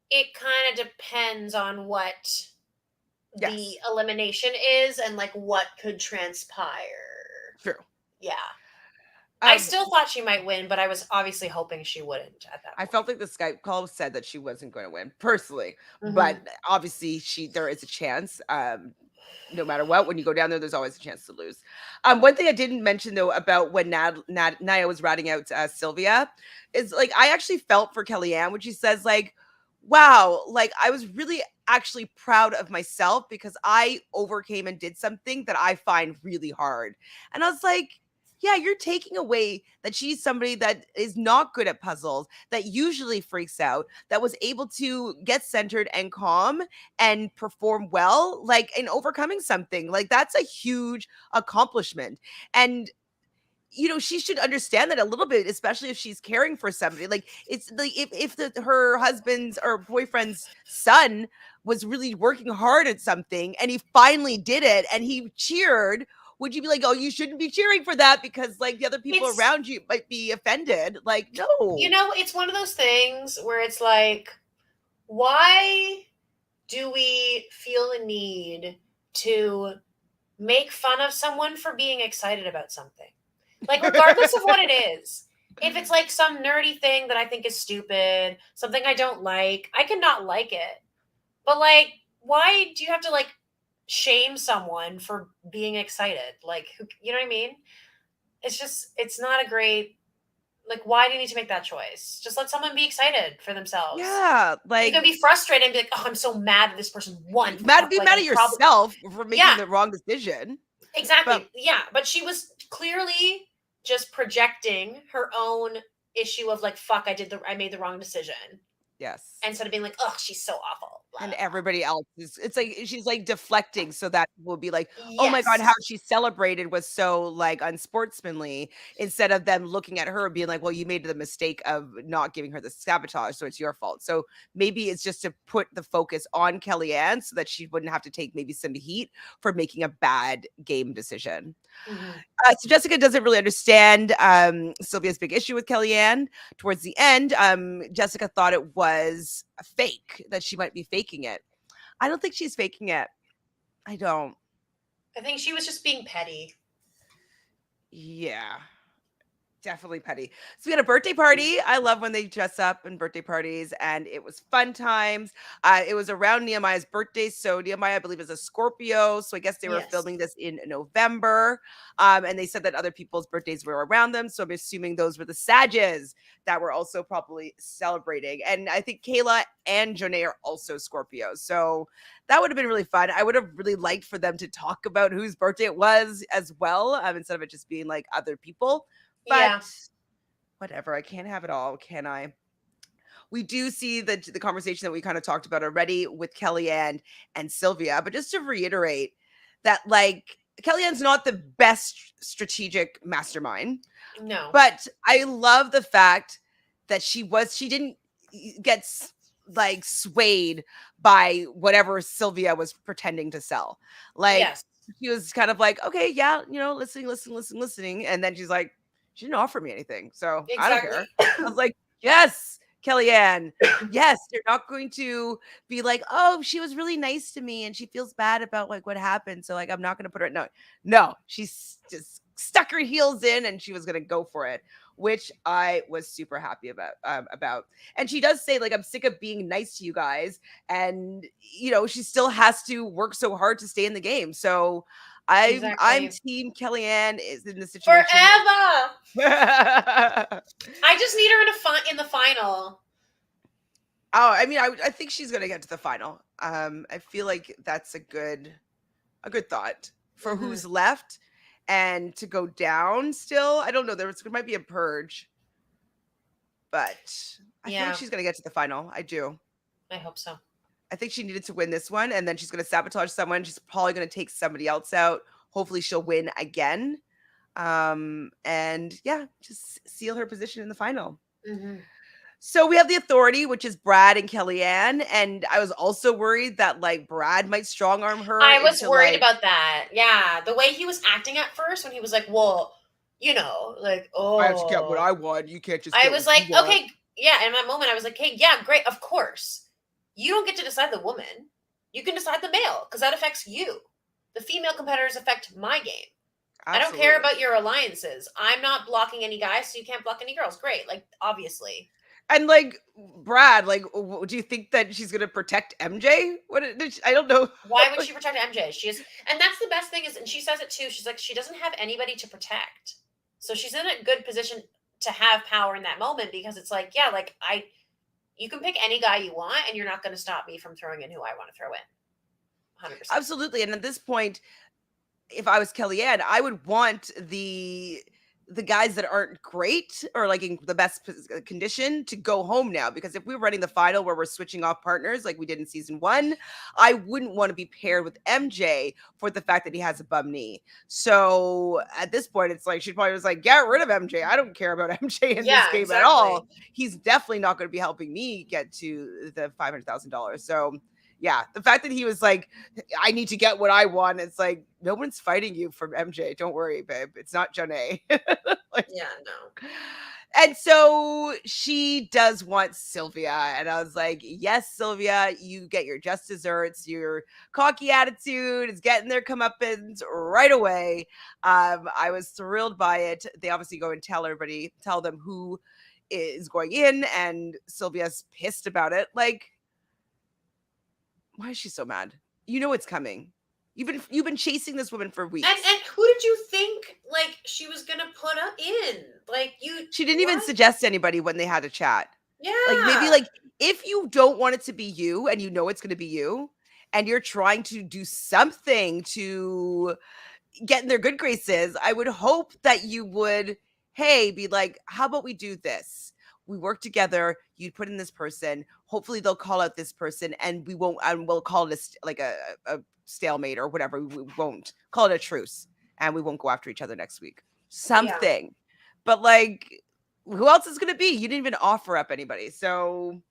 it kind of depends on what the elimination is and like what could transpire. True. Yeah. I still thought she might win, but I was obviously hoping she wouldn't at that point. I felt like the Skype call said that she wasn't going to win personally, but obviously there is a chance. No matter what, when you go down there's always a chance to lose. One thing I didn't mention though about when Nia was ratting out Sylvia is like, I actually felt for Kellyanne when she says like, wow, like I was really actually proud of myself because I overcame and did something that I find really hard. And I was like, yeah, you're taking away that she's somebody that is not good at puzzles, that usually freaks out, that was able to get centered and calm and perform well, like in overcoming something. Like that's a huge accomplishment. And she should understand that a little bit, especially if she's caring for somebody. Like it's like if her husband's or boyfriend's son was really working hard at something and he finally did it and he cheered, would you be like, oh, you shouldn't be cheering for that because like the other people around you might be offended? Like, no. It's one of those things where it's like, why do we feel a need to make fun of someone for being excited about something? Like, regardless of what it is, if it's like some nerdy thing that I think is stupid, something I don't like, I can not like it. But like, why do you have to like shame someone for being excited? Like, you know what I mean? It's not a great, like, why do you need to make that choice? Just let someone be excited for themselves. Yeah, like you can be frustrated and be like, oh, I'm so mad that this person won. Be mad at yourself for making the wrong decision. Exactly. But she was clearly just projecting her own issue of like, fuck, I made the wrong decision. Yes. Instead of being like, oh, she's so awful. Blah, and everybody else it's like she's like deflecting so that will be like, oh my God, how she celebrated was so like unsportsmanly, instead of them looking at her and being like, well, you made the mistake of not giving her the sabotage, so it's your fault. So maybe it's just to put the focus on Kellyanne so that she wouldn't have to take maybe some heat for making a bad game decision. So Jessica doesn't really understand Sylvia's big issue with Kellyanne. Towards the end, Jessica thought it was a fake, that she might be faking it. I don't think she's faking it. I don't. I think she was just being petty. Yeah. Definitely petty. So we had a birthday party. I love when they dress up in birthday parties, and it was fun times. It was around Nehemiah's birthday. So Nehemiah, I believe, is a Scorpio. So I guess they were filming this in November. And they said that other people's birthdays were around them. So I'm assuming those were the Sages that were also probably celebrating. And I think Kailah and Jonna are also Scorpios. So that would have been really fun. I would have really liked for them to talk about whose birthday it was as well, instead of it just being like other people. But whatever, I can't have it all, can I? We do see the conversation that we kind of talked about already with Kellyanne and Sylvia. But just to reiterate that, like, Kellyanne's not the best strategic mastermind. No. But I love the fact that she didn't get like swayed by whatever Sylvia was pretending to sell. Like, she was kind of like, okay, yeah, listening. And then she's like, she didn't offer me anything, so I don't care. I was like, yes, Kellyanne, yes, they're not going to be like, oh, she was really nice to me and she feels bad about like what happened. So like, I'm not going to put her. No, she's just stuck her heels in and she was going to go for it, which I was super happy about. And she does say like, I'm sick of being nice to you guys. And, she still has to work so hard to stay in the game. So I'm Exactly. team Kellyanne is in the situation. Forever. Oh, I just need her in the final. I mean, I think she's gonna get to the final. I feel like that's a good thought for Hmm. who's left, and to go down still. I don't know. There might be a purge, but I feel like Yeah, she's gonna get to the final. I do. I hope so. I think she needed to win this one, and then she's gonna sabotage someone. She's probably gonna take somebody else out. Hopefully, she'll win again. And yeah, just seal her position in the final. Hmm. So we have the authority, which is Brad and Kellyanne, and I was also worried that like Brad might strong arm her I was into worried like about that. Yeah, the way he was acting at first when he was like, "Well, like, I have to get what oh." I want. You can't just I get was what you like, want. "Okay, yeah." In that moment, I was like, "Hey, yeah, great, of course. You don't get to decide the woman. You can decide the male because that affects you. The female competitors affect my game. I don't care Absolutely. about your alliances. I'm not blocking any guys, so you can't block any girls. Great, like obviously." And like Brad, like, do you think that she's gonna protect MJ? I don't know. Why would she protect MJ? And that's the best thing is, and she says it too. She's like, she doesn't have anybody to protect, so she's in a good position to have power in that moment because it's like, yeah, like you can pick any guy you want, and you're not going to stop me from throwing in who I want to throw in. 100%. Absolutely. And at this point, if I was Kellyanne, I would want the guys that aren't great or like in the best condition to go home now, because if we were running the final where we're switching off partners like we did in season 1, I wouldn't want to be paired with MJ for the fact that he has a bum knee. So at this point, it's like she probably was like, get rid of MJ. I don't care about MJ in this Yeah, game at all. exactly. He's definitely not going to be helping me get to the $500,000. So yeah, the fact that he was like, I need to get what I want. It's like, no one's fighting you from MJ. Don't worry, babe. It's not Jonna. Like, Yeah, no. and so she does want Sylvia. And I was like, yes, Sylvia, you get your just desserts. Your cocky attitude is getting their comeuppance right away. I was thrilled by it. They obviously go and tell everybody, tell them who is going in. And Sylvia's pissed about it. Like, why is she so mad? You know it's coming. You've been chasing this woman for weeks. And who did you think like she was gonna put up in? Like you She didn't even suggest anybody when they had a chat. Yeah. Like maybe like if you don't want it to be you and you know it's going to be you and you're trying to do something to get in their good graces, I would hope that you would, hey, be like, how about we do this? We work together. You put in this person. Hopefully, they'll call out this person, and we won't. And we'll call it a stalemate or whatever. We won't call it a truce, and we won't go after each other next week. Yeah. Something, but like, who else is going to be? You didn't even offer up anybody. So,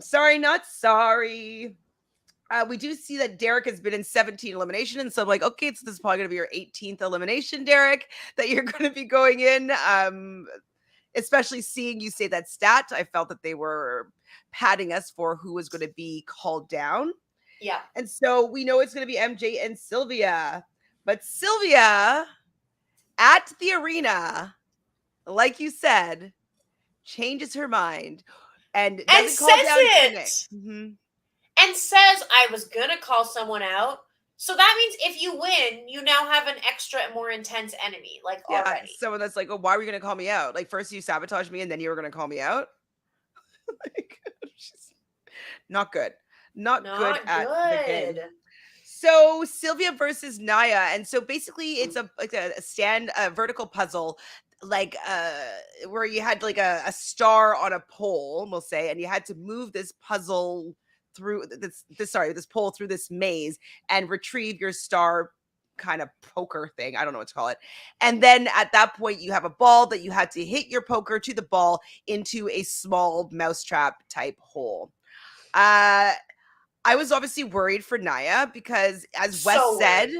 sorry, not sorry. We do see that Derrick has been in 17 eliminations. So I'm like, okay, so this is probably going to be your 18th elimination, Derrick, that you're going to be going in. Especially seeing you say that stat, I felt that they were padding us for who was going to be called down. Yeah. And so we know it's going to be MJ and Sylvia. But Sylvia at the arena, like you said, changes her mind and doesn't call says down it. Nick. Mm-hmm. And says I was gonna call someone out. So that means if you win, you now have an extra, more intense enemy, like already. Someone that's like, oh, why were you going to call me out? Like, first you sabotaged me and then you were going to call me out. Like, not good. Not good at the game. So Sylvia versus Naya. And so basically it's a vertical puzzle, like where you had like a star on a pole, we'll say, and you had to move this puzzle through this pole through this maze and retrieve your star kind of poker thing. I don't know what to call it. And then at that point you have a ball that you had to hit your poker to the ball into a small mousetrap type hole. I was obviously worried for Naya because, as Wes said,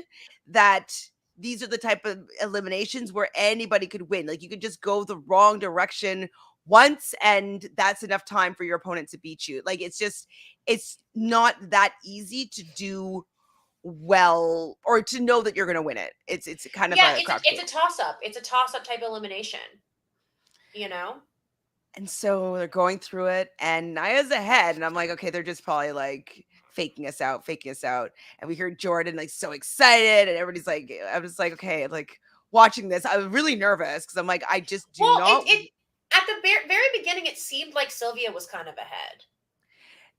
that these are the type of eliminations where anybody could win. Like, you could just go the wrong direction once, and that's enough time for your opponent to beat you. Like, it's not that easy to do well, or to know that you're going to win it. It's kind of Yeah, a it's crapshoot. a toss up. It's a toss up type elimination. You know? And so they're going through it, and Naya's ahead, and I'm like, okay, they're just probably like faking us out. And we hear Jordan like so excited, and everybody's like, I was like, okay, like watching this, I was really nervous because I'm like, I just do Well, not. it at the very beginning, it seemed like Sylvia was kind of ahead,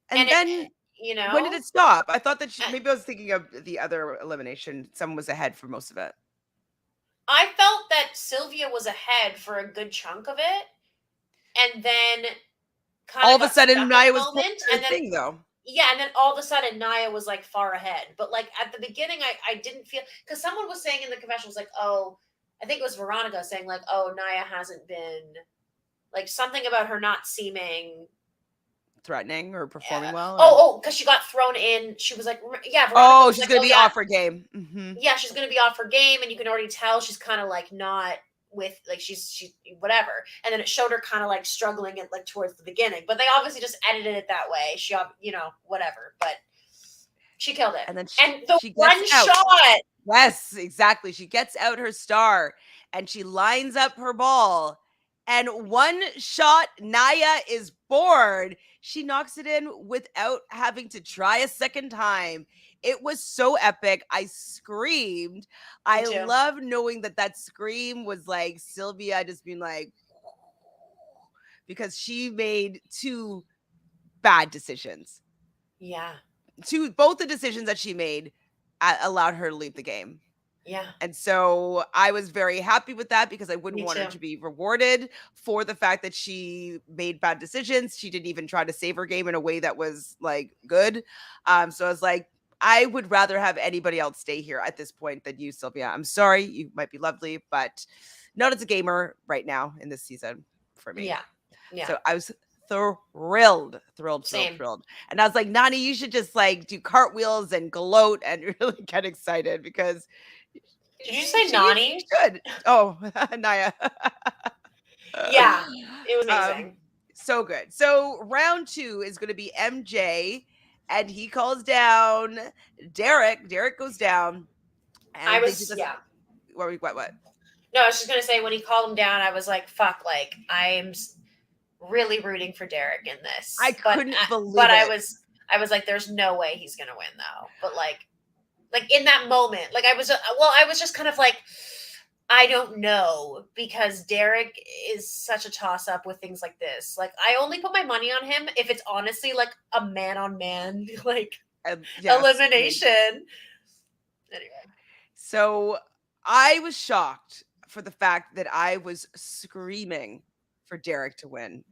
And and it, then you when did know, it stop? I thought that I maybe I was thinking of the other elimination. Someone was ahead for most of it. I felt that Sylvia was ahead for a good chunk of it, and then kind All of of a got sudden, stuck in Naya a was pulling moment, her and then thing though. yeah, and then all of a sudden Naya was like far ahead. But like at the beginning, I didn't feel, because someone was saying in the confessionals like, oh, I think it was Veronica saying like, oh, Naya hasn't been, like, something about her not seeming Threatening or performing well, or oh, because she got thrown in. She was like, yeah, Veronica oh, was she's like, gonna oh be yeah, off her game. yeah, she's gonna be off her game, and you can already tell she's kind of like not with, like, she whatever. And then it showed her kind of like struggling at like towards the beginning, but they obviously just edited it that way. She, whatever, but she killed it. And then And the she gets one out. shot, Yes, exactly. She gets out her star and she lines up her ball. And one shot, Naya is bored. She knocks it in without having to try a second time. It was so epic. I screamed. me I too. love knowing that scream was like Sylvia just being like, because she made two bad decisions. Yeah, Both the decisions that she made allowed her to leave the game. yeah, And so I was very happy with that because I wouldn't me want her too. to be rewarded for the fact that she made bad decisions. She didn't even try to save her game in a way that was like good. So I was like, I would rather have anybody else stay here at this point than you, Sylvia. I'm sorry, you might be lovely, but not as a gamer right now in this season for me. Yeah, yeah, So I was thrilled. same. And I was like, Nani, you should just like do cartwheels and gloat and really get excited because Did you say she Nani? should. Oh, Naya. Yeah, it was um, amazing. so good. So round 2 is going to be MJ, and he calls down Derrick. Derrick goes down, I and they do was, this. yeah. What? No, I was just gonna say, when he called him down, I was like, "Fuck!" Like, I'm really rooting for Derrick in I this, couldn't but believe I it. was like, "There's no way he's gonna win, though." But like in that moment, like I was just kind of like, I don't know, because Derrick is such a toss up with things like this. Like, I only put my money on him if it's honestly like a man on man like Yes, elimination. Anyway, so I was shocked for the fact that I was screaming for Derrick to win.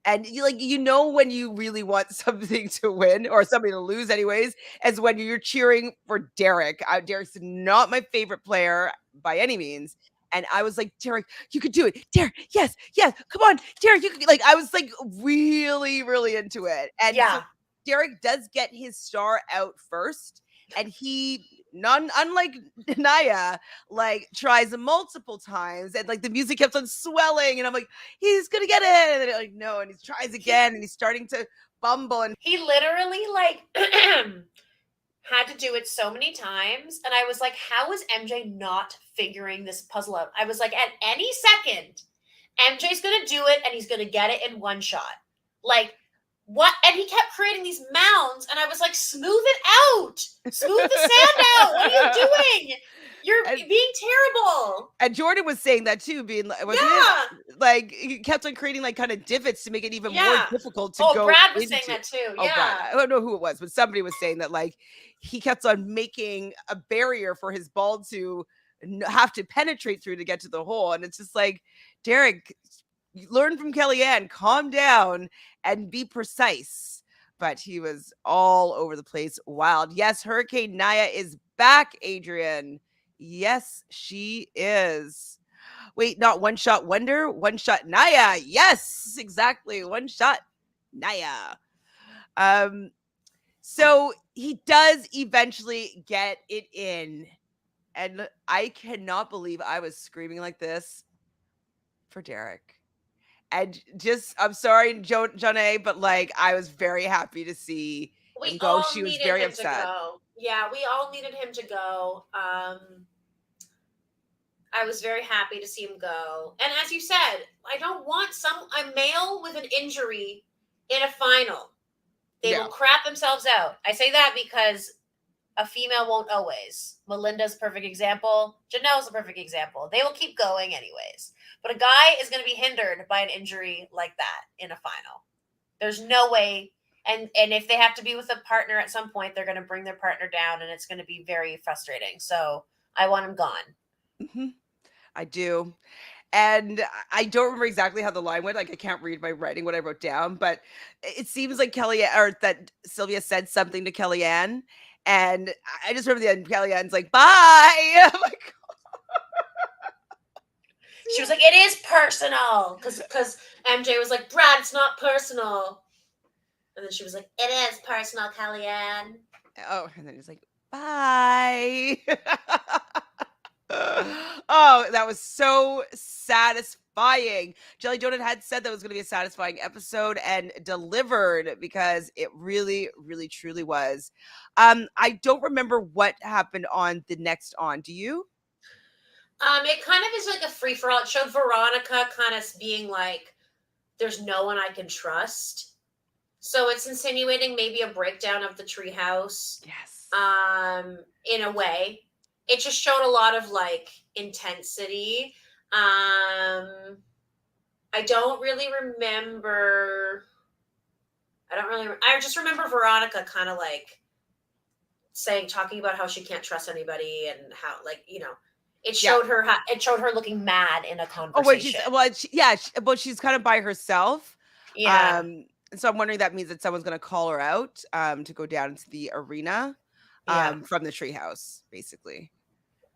And when you really want something to win or somebody to lose anyways, as when you're cheering for Derrick. Derrick's not my favorite player by any means. And I was like, Derrick, you could do it. Derrick, yes, yes, come on, Derrick, you could, like, I was like really, really into it. And so yeah, Derrick does get his star out first, and he unlike Naya, like tries multiple times, and like the music kept on swelling, and I'm like, he's gonna get it, and then like no, and he tries again, and he's starting to bumble, and he literally like had to do it so many times, and I was like, how is MJ not figuring this puzzle out? I was like, at any second MJ's gonna do it and he's gonna get it in one shot. Like, what? And he kept creating these mounds, and I was like, smooth it out, smooth the sand out. What are you doing? You're being terrible. And Jordan was saying that too, being like, wasn't Yeah, it? Like he kept on creating like kind of divots to make it even more yeah. difficult to Oh, go Brad was saying into. that too. Oh, Brad. Yeah, I don't know who it was, but somebody was saying that like he kept on making a barrier for his ball to have to penetrate through to get to the hole. And it's just like, Derrick, learn from Kellyanne, calm down and be precise. But he was all over the place, wild. Yes, Hurricane Naya is back, Adrian. Yes, she is. Wait, not one shot wonder, one shot Naya. Yes, exactly. One shot Naya. So he does eventually get it in. And I cannot believe I was screaming like this for Derrick. And just, I'm sorry, Jonna, but like, I was very happy to see We him go. all She was needed very him to upset. go. Yeah, we all needed him to go. I was very happy to see him go. And as you said, I don't want a male with an injury in a final. They will Yeah. crap themselves out. I say that because a female won't always. Melinda's a perfect example. Janelle's a perfect example. They will keep going anyways. But a guy is going to be hindered by an injury like that in a final. There's no way. And if they have to be with a partner at some point, they're going to bring their partner down, and it's going to be very frustrating. So I want him gone. Hmm. I do. And I don't remember exactly how the line went. Like, I can't read my writing, what I wrote down, but it seems like or that Sylvia said something to Kellyanne. And I just remember the end. Kellyanne's like, bye. I'm like, She was like, "It is personal," because MJ was like, "Brad, it's not personal," and then she was like, "It is personal, Kellyanne." oh, and then he's like, bye. Oh, that was so satisfying. Jelly Donut had said that was going to be a satisfying episode and delivered because it really, really, truly was. I don't remember what happened on the next on. Do you? It kind of is like a free for all. It showed Veronica kind of being like, "There's no one I can trust," so it's insinuating maybe a breakdown of the treehouse. Yes. In a way, it just showed a lot of like intensity. I don't really remember. I just remember Veronica kind of like talking about how she can't trust anybody and how, like, it Yeah. showed her looking mad in a Oh, when she's conversation. well, she's kind of by herself. Yeah, And so I'm wondering that means that someone's going to call her out to go down into the arena yeah. from the treehouse, basically.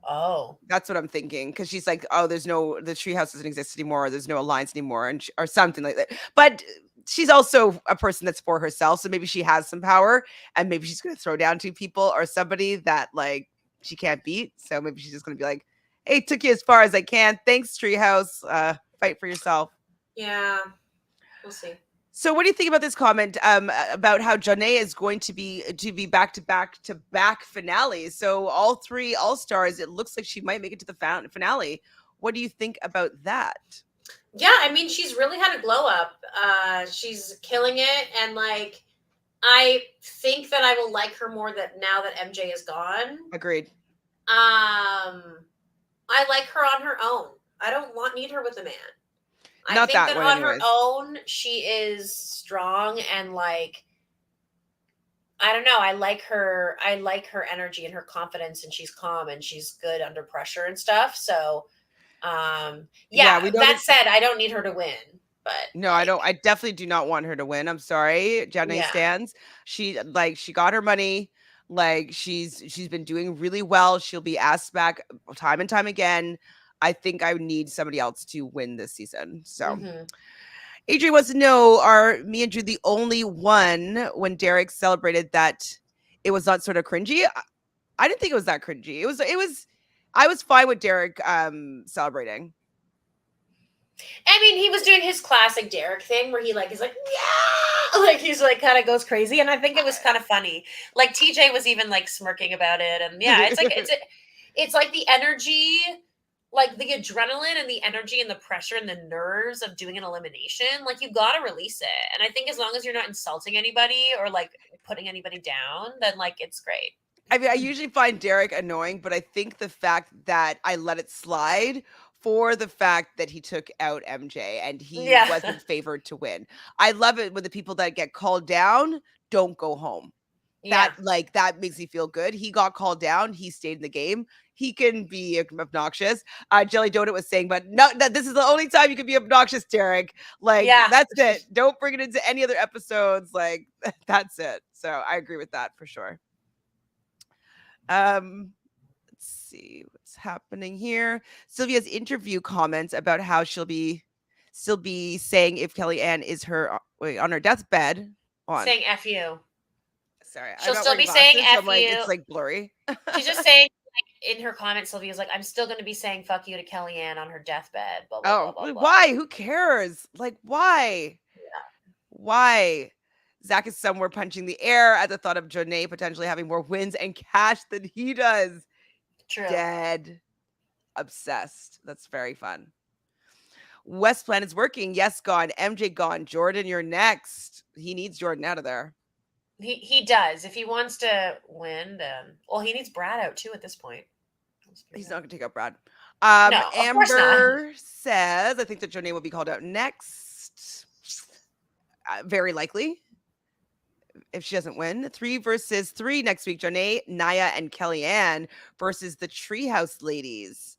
Oh, That's what I'm thinking, because she's like, "Oh, the treehouse doesn't exist anymore. Or there's no alliance anymore," and or something like that. But she's also a person that's for herself, so maybe she has some power, and maybe she's going to throw down two people or somebody that like she can't beat. So maybe she's just going to be like, "Hey, took you as far as I can. Thanks, treehouse. Fight for yourself." yeah. We'll see. So, what do you think about this comment about how Jonna is going to be back to back finales? So, all three All Stars, it looks like she might make it to the finale. What do you think about that? Yeah, I mean, she's really had a glow up. She's killing it, and like, I think that I will like her more that now that MJ is gone. Agreed. I like her on her own. I don't need her with a man. I Not think that that one, on her anyways. own, she is strong and like, I don't know. I like her. I like her energy and her confidence, and she's calm and she's good under pressure and stuff. So, Yeah, yeah. we know That that. said, I don't need her to win, but No, I like, don't. I definitely do not want her to win. I'm sorry, Jonna yeah. stands. She got her money. Like she's been doing really well. She'll be asked back time and time again. I think I need somebody else to win this season. So. Mm-hmm. Adrian wants to know, are me and Drew the only one when Derrick celebrated that it was not sort of cringy? I didn't think it was that cringy. I was fine with Derrick celebrating. I mean, he was doing his classic Derrick thing where he like is like, yeah, like he's like kind of goes crazy, and I think it was kind of funny. Like TJ was even like smirking about it, and yeah, it's like the energy, like the adrenaline and the energy and the pressure and the nerves of doing an elimination. Like you got to release it, and I think as long as you're not insulting anybody or like putting anybody down, then like it's great. I mean, I usually find Derrick annoying, but I think the fact that I let it slide for the fact that he took out MJ and he Yeah, wasn't favored to win. I love it when the people that get called down don't go home. yeah, That makes me feel good. He got called down. He stayed in the game. He can be obnoxious. Jelly Donut was saying, but no, that this is the only time you can be obnoxious, Derrick. Like yeah. that's it. Don't bring it into any other episodes. Like that's it. So I agree with that for sure. Let's see what's happening here. Sylvia's interview comments about how she'll still be saying if Kellyanne is her on her deathbed on. Saying "f you." Sorry, I'm She'll not still wearing be saying glasses, so I'm "f like you." it's like blurry. She's just saying in her comment, Sylvia's like, I'm still going to be saying fuck you to Kellyanne on her deathbed, blah, blah, blah, Oh, blah, blah. why? Who cares? Like, why? Why? Zach is somewhere punching the air at the thought of Jonna potentially having more wins and cash than he does. True. Dead. Obsessed. That's very fun. West Plan is working. Yes, gone. MJ gone. Jordan, you're next. He needs Jordan out of there. He does. If he wants to win, then he needs Brad out too at this point. He's not going to take out Brad. No, of course not. Amber says, I think that Jonna will be called out next. Very likely. If she doesn't win. 3 versus 3 next week. Jonna, Naya, and Kellyanne versus the Treehouse Ladies.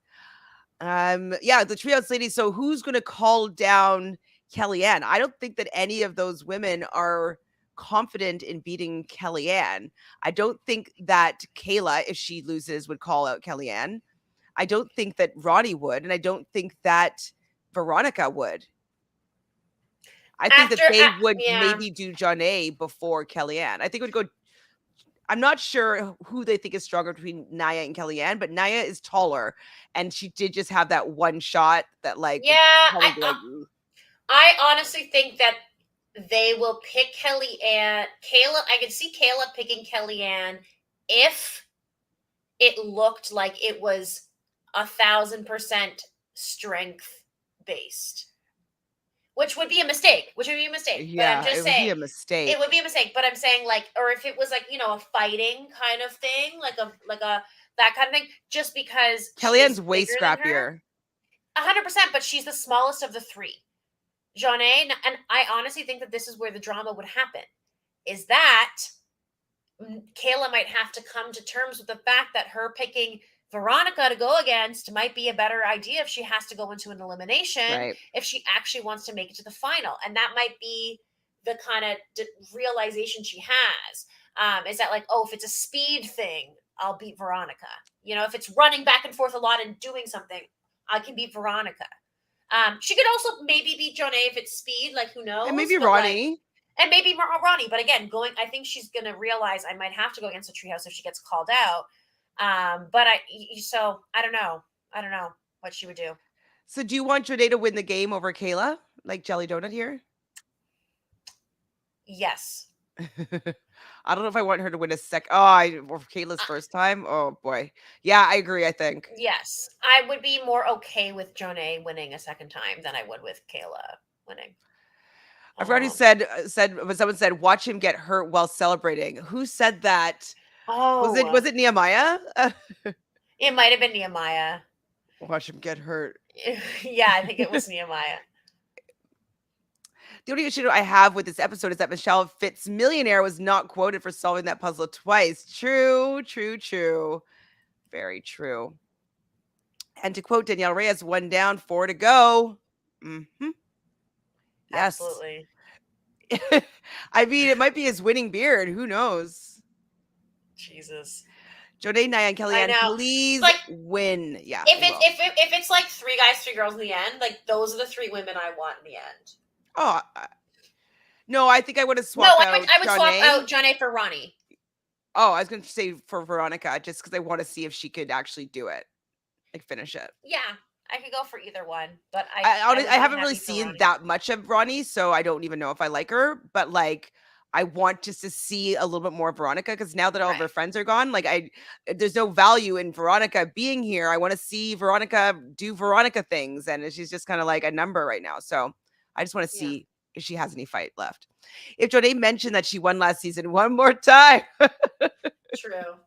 Yeah, the Treehouse Ladies. So who's going to call down Kellyanne? I don't think that any of those women are confident in beating Kellyanne. I don't think that Kailah, if she loses, would call out Kellyanne. I don't think that Roni would, and I don't think that Veronica would. I think that they would maybe do Jonna before Kellyanne. I think it would go. I'm not sure who they think is stronger between Naya and Kellyanne, but Naya is taller, and she did just have that one shot that, like, I honestly think that they will pick Kellyanne. I could see Kailah picking Kellyanne if it looked like it was 1,000% strength based. Which would be a mistake. Yeah, but I'm just saying, it would be a mistake. It would be a mistake. But I'm saying, like, or if it was like, a fighting kind of thing, like a that kind of thing, just because Kellyanne's way scrappier. 100%, but she's the smallest of the three. Jonna, and I honestly think that this is where the drama would happen. Is that Kailah might have to come to terms with the fact that her picking Veronica to go against might be a better idea if she has to go into an elimination, if she actually wants to make it to the final. And that might be the kind of realization she has. Is that like, if it's a speed thing, I'll beat Veronica. If it's running back and forth a lot and doing something, I can beat Veronica. She could also maybe beat Jonna if it's speed, like who knows? And maybe Roni. And maybe Roni. But again, I think she's going to realize I might have to go against the Treehouse if she gets called out. But I don't know. I don't know what she would do. So do you want Jonna to win the game over Kailah, like Jelly Donut here? Yes. I don't know if I want her to win a or Kailah's first time. Oh boy. Yeah, I agree, I think. Yes. I would be more okay with Jonna winning a second time than I would with Kailah winning. I've already said when someone said, watch him get hurt while celebrating. Who said that? Oh, was it Nehemiah? It might have been Nehemiah. Watch him get hurt. Yeah, I think it was Nehemiah. The only issue I have with this episode is that Michelle Fitzmillionaire was not quoted for solving that puzzle twice. True. Very true. And to quote Danielle Reyes, 1 down, 4 to go. Mm-hmm. Yes. Absolutely. I mean, it might be his winning beard. Who knows? Jesus. Jonna, Naya, and Kellyanne, please win. Yeah. If it's like 3 guys, 3 girls in the end, like those are the 3 women I want in the end. Oh, no, I think I would have swapped out I would swap out Jonna for Roni. Oh, I was going to say for Veronica, just because I want to see if she could actually do it, like finish it. Yeah, I could go for either one, but I haven't really seen that much of Roni, so I don't even know if I like her. But like, I want just to see a little bit more of Veronica, because now that all of her friends are gone, like there's no value in Veronica being here. I want to see Veronica do Veronica things, and she's just kind of like a number right now. So I just want to see if she has any fight left. If Jonna mentioned that she won last season one more time. True.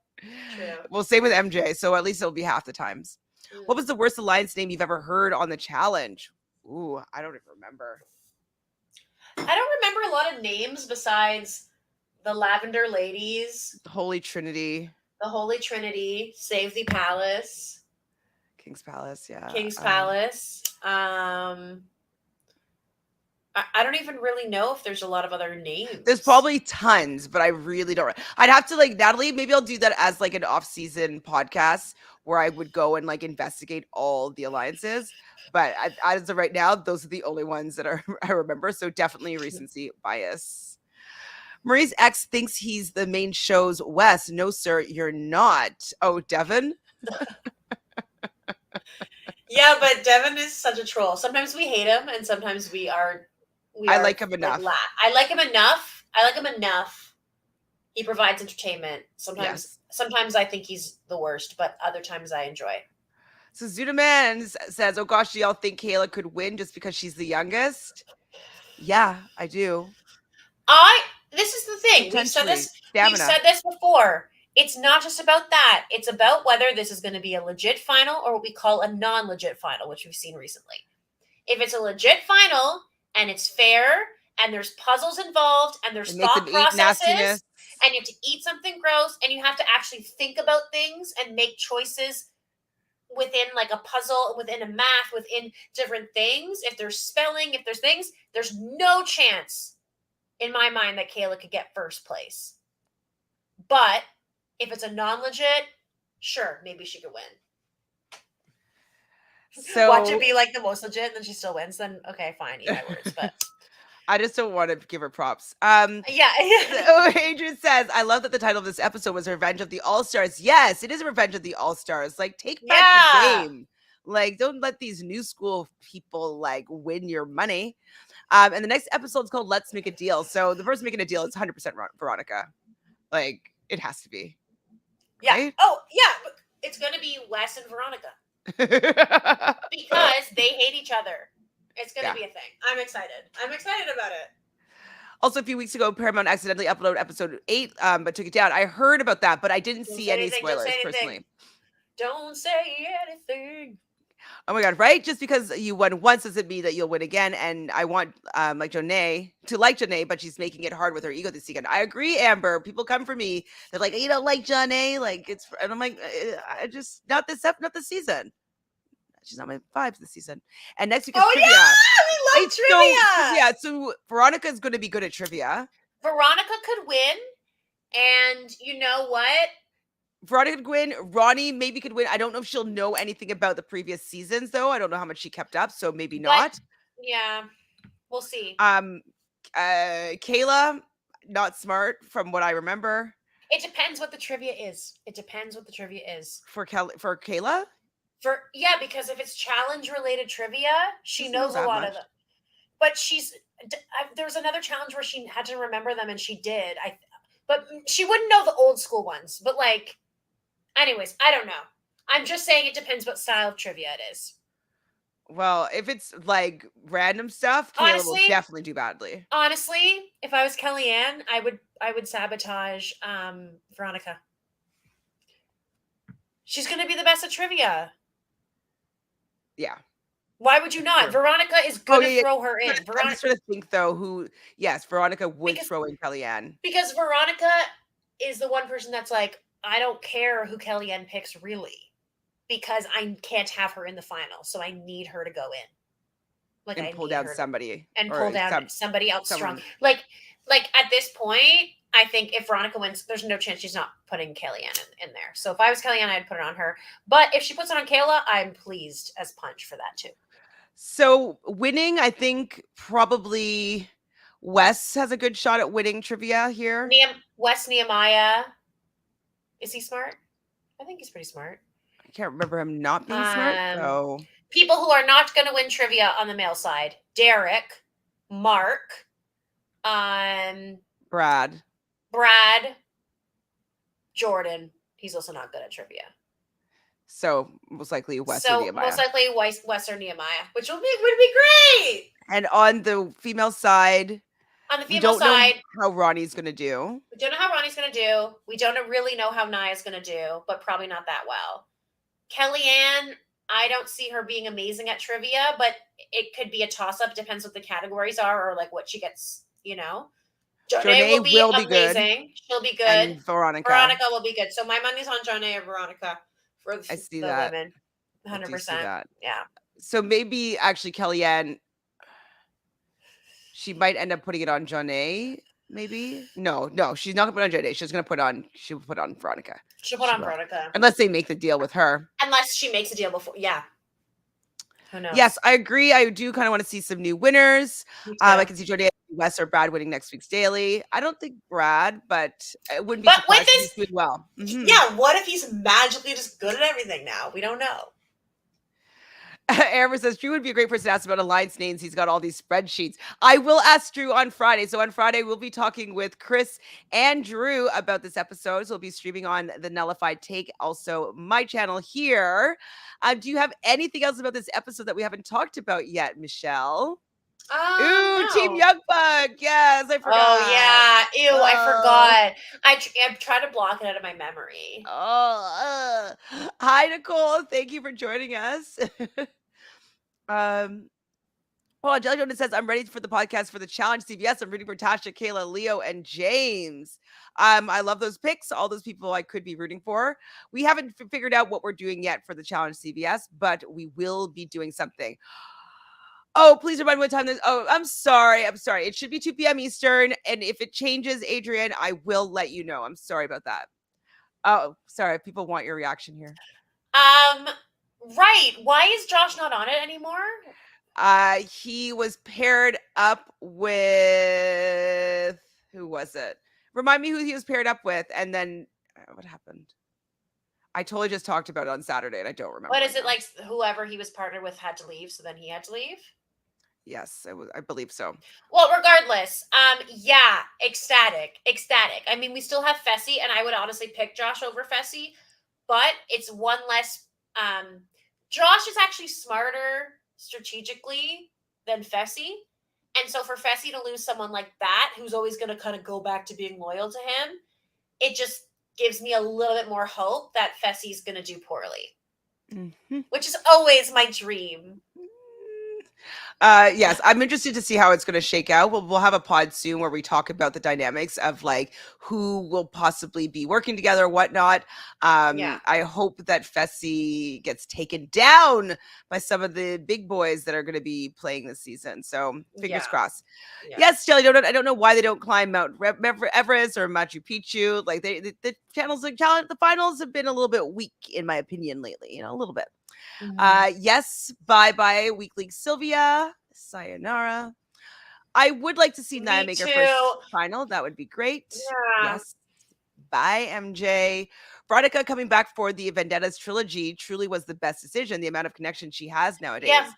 Well, same with MJ, so at least it'll be half the times. What was the worst alliance name you've ever heard on the challenge? Ooh, I don't even remember. I don't remember a lot of names besides the Lavender Ladies. The Holy Trinity. Save the Palace. King's Palace, yeah. King's Palace. I don't even really know if there's a lot of other names. There's probably tons, but I really don't. I'd have to Natalie, maybe I'll do that as like an off-season podcast where I would go and investigate all the alliances. But as of right now, those are the only ones that I remember. So definitely recency bias. Marie's ex thinks he's the main show's Wes. No, sir, you're not. Oh, Devin? Yeah, but Devin is such a troll. Sometimes we hate him, and sometimes we I are like him enough. I like him enough. I like him enough. He provides entertainment. Yes. Sometimes I think he's the worst, but other times I enjoy. So Zudaman says, "Oh gosh, do y'all think Kailah could win just because she's the youngest?" Yeah, I do. This is the thing. Potentially. We've Stamina. said this before. It's not just about that. It's about whether this is going to be a legit final or what we call a non-legit final, which we've seen recently. If it's a legit final and it's fair and there's puzzles involved and there's Make them thought eat nastiness. processes and you have to eat something gross and you have to actually think about things and make choices within like a puzzle, within a math, within different things. If there's spelling, if there's things, there's no chance in my mind that Kailah could get first place. But if it's a non-legit, sure, maybe she could win. So watch it be like the most legit, and then she still wins. Then okay, fine, eat my words. But I just don't want to give her props. yeah. So Adrian says, "I love that the title of this episode was Revenge of the Allstars." Yes, it is a Revenge of the Allstars. Like, take back the game. Like, don't let these new school people like win your money. And the next episode is called "Let's Make a Deal." So the person making a deal is 100% Veronica. Like, it has to be. Yeah. Right? Oh yeah, but it's gonna be Wes and Veronica because they hate each other. It's gonna be a thing. I'm excited. I'm excited about it. Also, a few weeks ago, Paramount accidentally uploaded episode 8, but took it down. I heard about that, but I didn't see any spoilers personally. Don't say anything. Oh my god, right? Just because you won once doesn't mean that you'll win again. And I want like Jonna to like Jonna, but she's making it hard with her ego this weekend. I agree, Amber. People come for me. They're like, you don't like Jonna, like it's, and I'm like, I just not this season. She's not my vibes this season. And next week is trivia. Yeah, we love trivia. So Veronica is going to be good at trivia. Veronica could win, and you know what? Veronica could win. Roni maybe could win. I don't know if she'll know anything about the previous seasons, though. I don't know how much she kept up, so maybe not. Yeah, we'll see. Kailah, not smart from what I remember. It depends what the trivia is. For Kailah. Because if it's challenge related trivia, she knows a lot of them. But there's another challenge where she had to remember them, and she did. But she wouldn't know the old school ones. But like, anyways, I don't know. I'm just saying it depends what style of trivia it is. Well, if it's like random stuff, Kailah will definitely do badly. Honestly, if I was Kellyanne, I would sabotage Veronica. She's gonna be the best at trivia. Yeah. Why would you not? Sure. Veronica is gonna throw her in. I'm just trying to think though Veronica would throw in Kellyanne. Because Veronica is the one person that's like, I don't care who Kellyanne picks really. Because I can't have her in the final. So I need her to go in. Like and pull down somebody. And pull down somebody else strong. Like at this point, I think if Veronica wins, there's no chance she's not putting Kellyanne in there. So if I was Kellyanne, I'd put it on her. But if she puts it on Kailah, I'm pleased as punch for that too. So winning, I think probably Wes has a good shot at winning trivia here. Nehemiah. Is he smart? I think he's pretty smart. I can't remember him not being smart. So people who are not going to win trivia on the male side: Derrick, Mark, Brad, Jordan. He's also not good at trivia. So most likely Wes or Nehemiah. Most likely Wes or Nehemiah, which would be great. And on the female side, we don't know how Roni's going to do. We don't know how Roni's going to do. We don't really know how Naya's going to do, but probably not that well. Kellyanne, I don't see her being amazing at trivia, but it could be a toss-up. Depends what the categories are or like what she gets, you know. Jonna will be amazing. Good. She'll be good. And Veronica will be good. So my money's on Jonna or Veronica for the women. 100%. Yeah. So maybe actually Kellyanne, she might end up putting it on Jonna. Maybe no, she's not gonna put it on Jonna. She'll put it on Veronica. She'll put on Veronica unless they make the deal with her. Unless she makes a deal before, yeah. Who knows? Yes, I agree. I do kind of want to see some new winners. I can see Jonna Wes or Brad winning next week's daily. I don't think Brad, but I wouldn't be But with surprised if he's this, doing well. Mhm. yeah, what if he's magically just good at everything now? We don't know. Amber says Drew would be a great person to ask about alliance names. He's got all these spreadsheets. I will ask Drew on Friday. So on Friday, we'll be talking with Chris and Drew about this episode. So we'll be streaming on the Nullified Take, also my channel here. Do you have anything else about this episode that we haven't talked about yet, Michelle? Ooh, Team No. Youngbug. Yes, I forgot. Oh yeah. Ew, I Oh. forgot. I tried to block it out of my memory. Hi, Nicole. Thank you for joining us. Well, Jelly Donut says, I'm ready for the podcast for the challenge. CBS. I'm rooting for Tasha, Kailah, Leo, and James. I love those picks. All those people I could be rooting for. We haven't figured out what we're doing yet for the challenge CBS, but we will be doing something. Oh, please remind me what time this. Oh, I'm sorry. I'm sorry. It should be 2 p.m. Eastern. And if it changes, Adrian, I will let you know. I'm sorry about that. Oh, sorry. People want your reaction here. Right. Why is Josh not on it anymore? He was paired up with who was it? Remind me who he was paired up with, and then what happened? I totally just talked about it on Saturday, and I don't remember. What is right it now. like? Whoever he was partnered with had to leave, so then he had to leave. Yes, I believe so. Well, regardless, yeah, ecstatic. I mean, we still have Fessy, and I would honestly pick Josh over Fessy, but it's one less. Josh is actually smarter strategically than Fessy, and so for Fessy to lose someone like that, who's always going to kind of go back to being loyal to him, it just gives me a little bit more hope that Fessy's going to do poorly, which is always my dream. Yes, I'm interested to see how it's going to shake out. We'll have a pod soon where we talk about the dynamics of like who will possibly be working together, whatnot. Yeah. I hope that Fessy gets taken down by some of the big boys that are going to be playing this season. So fingers crossed. Yeah. Yes, Jelly Donut. I don't know why they don't climb Mount Everest or Machu Picchu. Like the channels, like the finals have been a little bit weak in my opinion lately. A little bit. Yes, bye Weak League Sylvia. Sayonara. I would like to see Nia make her first final. That would be great. Yeah. Yes. Bye, MJ. Veronica coming back for the Vendettas trilogy truly was the best decision. The amount of connection she has nowadays. Yeah.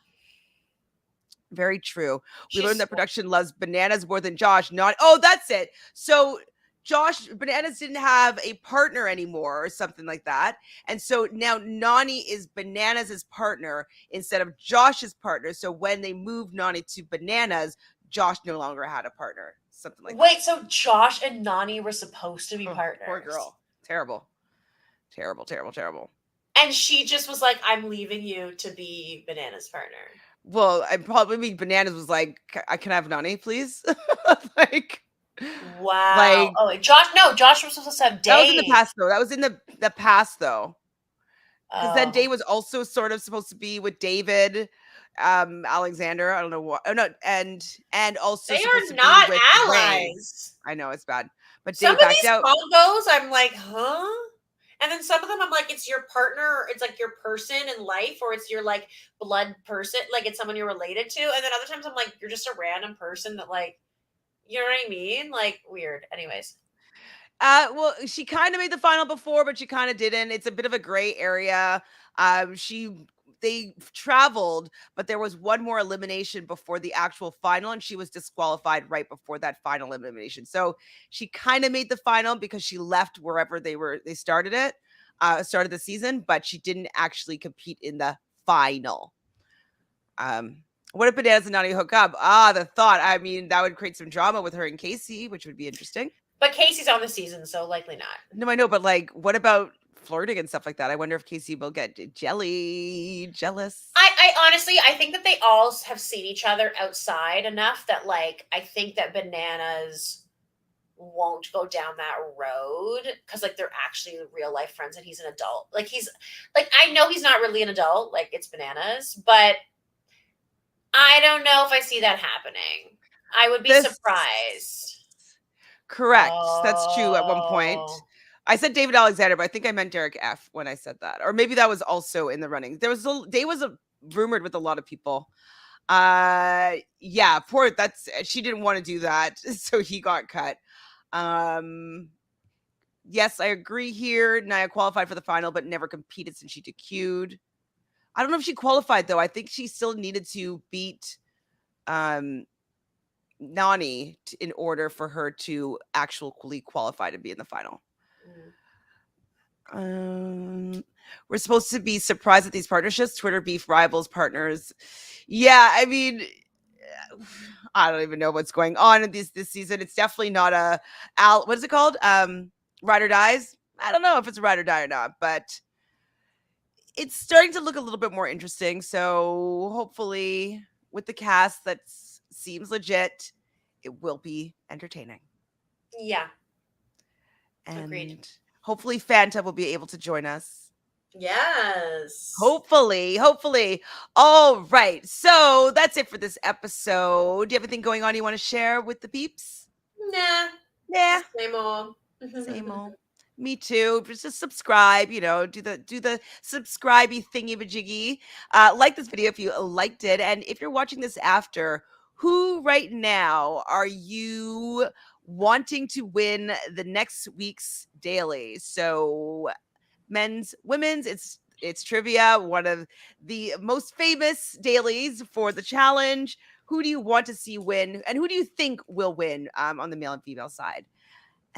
Very true. We learned that production loves Bananas more than Josh. That's it. So Josh, Bananas didn't have a partner anymore or something like that. And so now Nani is Bananas' partner instead of Josh's partner. So when they moved Nani to Bananas, Josh no longer had a partner. Something like that. Wait, so Josh and Nani were supposed to be partners? Poor girl. Terrible. And she just was like, I'm leaving you to be Bananas' partner. Well, I probably Bananas was like, can I have Nani, please? Like, wow. Josh was supposed to have Day. That was in the past, though. That was in the past, though. Because then Day was also sort of supposed to be with David, Alexander. I don't know what. Oh no, and also they supposed are to not be with allies. Ray. I know it's bad, but some Day of these out. combos, I'm like, huh? And then some of them, I'm like, it's your partner, it's like your person in life, or it's your like blood person, like it's someone you're related to. And then other times, I'm like, you're just a random person that like, you know what I mean? Like weird. Anyways. Well, she kind of made the final before, but she kind of didn't. It's a bit of a gray area. They traveled, but there was one more elimination before the actual final, and she was disqualified right before that final elimination. So she kind of made the final because she left wherever they started the season, but she didn't actually compete in the final. What if Bananas and Nani hook up? The thought. I mean, that would create some drama with her and Casey, which would be interesting. But Casey's on the season, so likely not. No, I know, but like, what about flirting and stuff like that? I wonder if Casey will get jealous. I honestly, I think that they all have seen each other outside enough that like, I think that Bananas won't go down that road because like they're actually real life friends and he's an adult. Like he's like, I know he's not really an adult, like it's Bananas, but I don't know if I see that happening. I would be surprised. Correct. That's true at one point. I said David Alexander, but I think I meant Derrick F when I said that. Or maybe that was also in the running. Day was rumored with a lot of people. Yeah, poor, she didn't want to do that, so he got cut. Yes, I agree here. Nia qualified for the final, but never competed since she DQ'd. I don't know if she qualified though. I think she still needed to beat Nani in order for her to actually qualify to be in the final. We're supposed to be surprised at these partnerships. Twitter beef, rivals, partners. Yeah, I mean, I don't even know what's going on in this season. It's definitely not what is it called? Ride or dies. I don't know if it's a ride or die or not, but it's starting to look a little bit more interesting. So hopefully, with the cast that seems legit, it will be entertaining. Yeah. And agreed. Hopefully Fanta will be able to join us. Yes. Hopefully. All right. So that's it for this episode. Do you have anything going on you want to share with the peeps? Nah. Yeah. Same old. Same old. Me too. Just subscribe, do the subscribe-y thingy-majiggy. Like this video if you liked it. And if you're watching this after, who right now are you wanting to win the next week's daily? So men's, women's, it's trivia, one of the most famous dailies for the challenge. Who do you want to see win? And who do you think will win on the male and female side?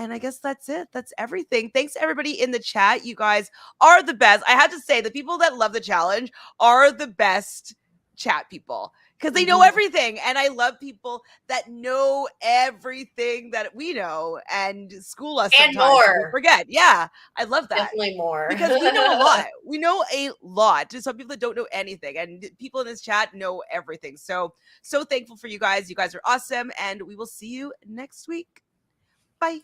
And I guess that's it. That's everything. Thanks to everybody in the chat. You guys are the best. I have to say, the people that love the challenge are the best chat people because they know everything. And I love people that know everything that we know and school us and sometimes. more. We forget. Yeah, I love that. Definitely more. Because we know a lot. We know a lot. To some people that don't know anything. And people in this chat know everything. So thankful for you guys. You guys are awesome. And we will see you next week. Bye.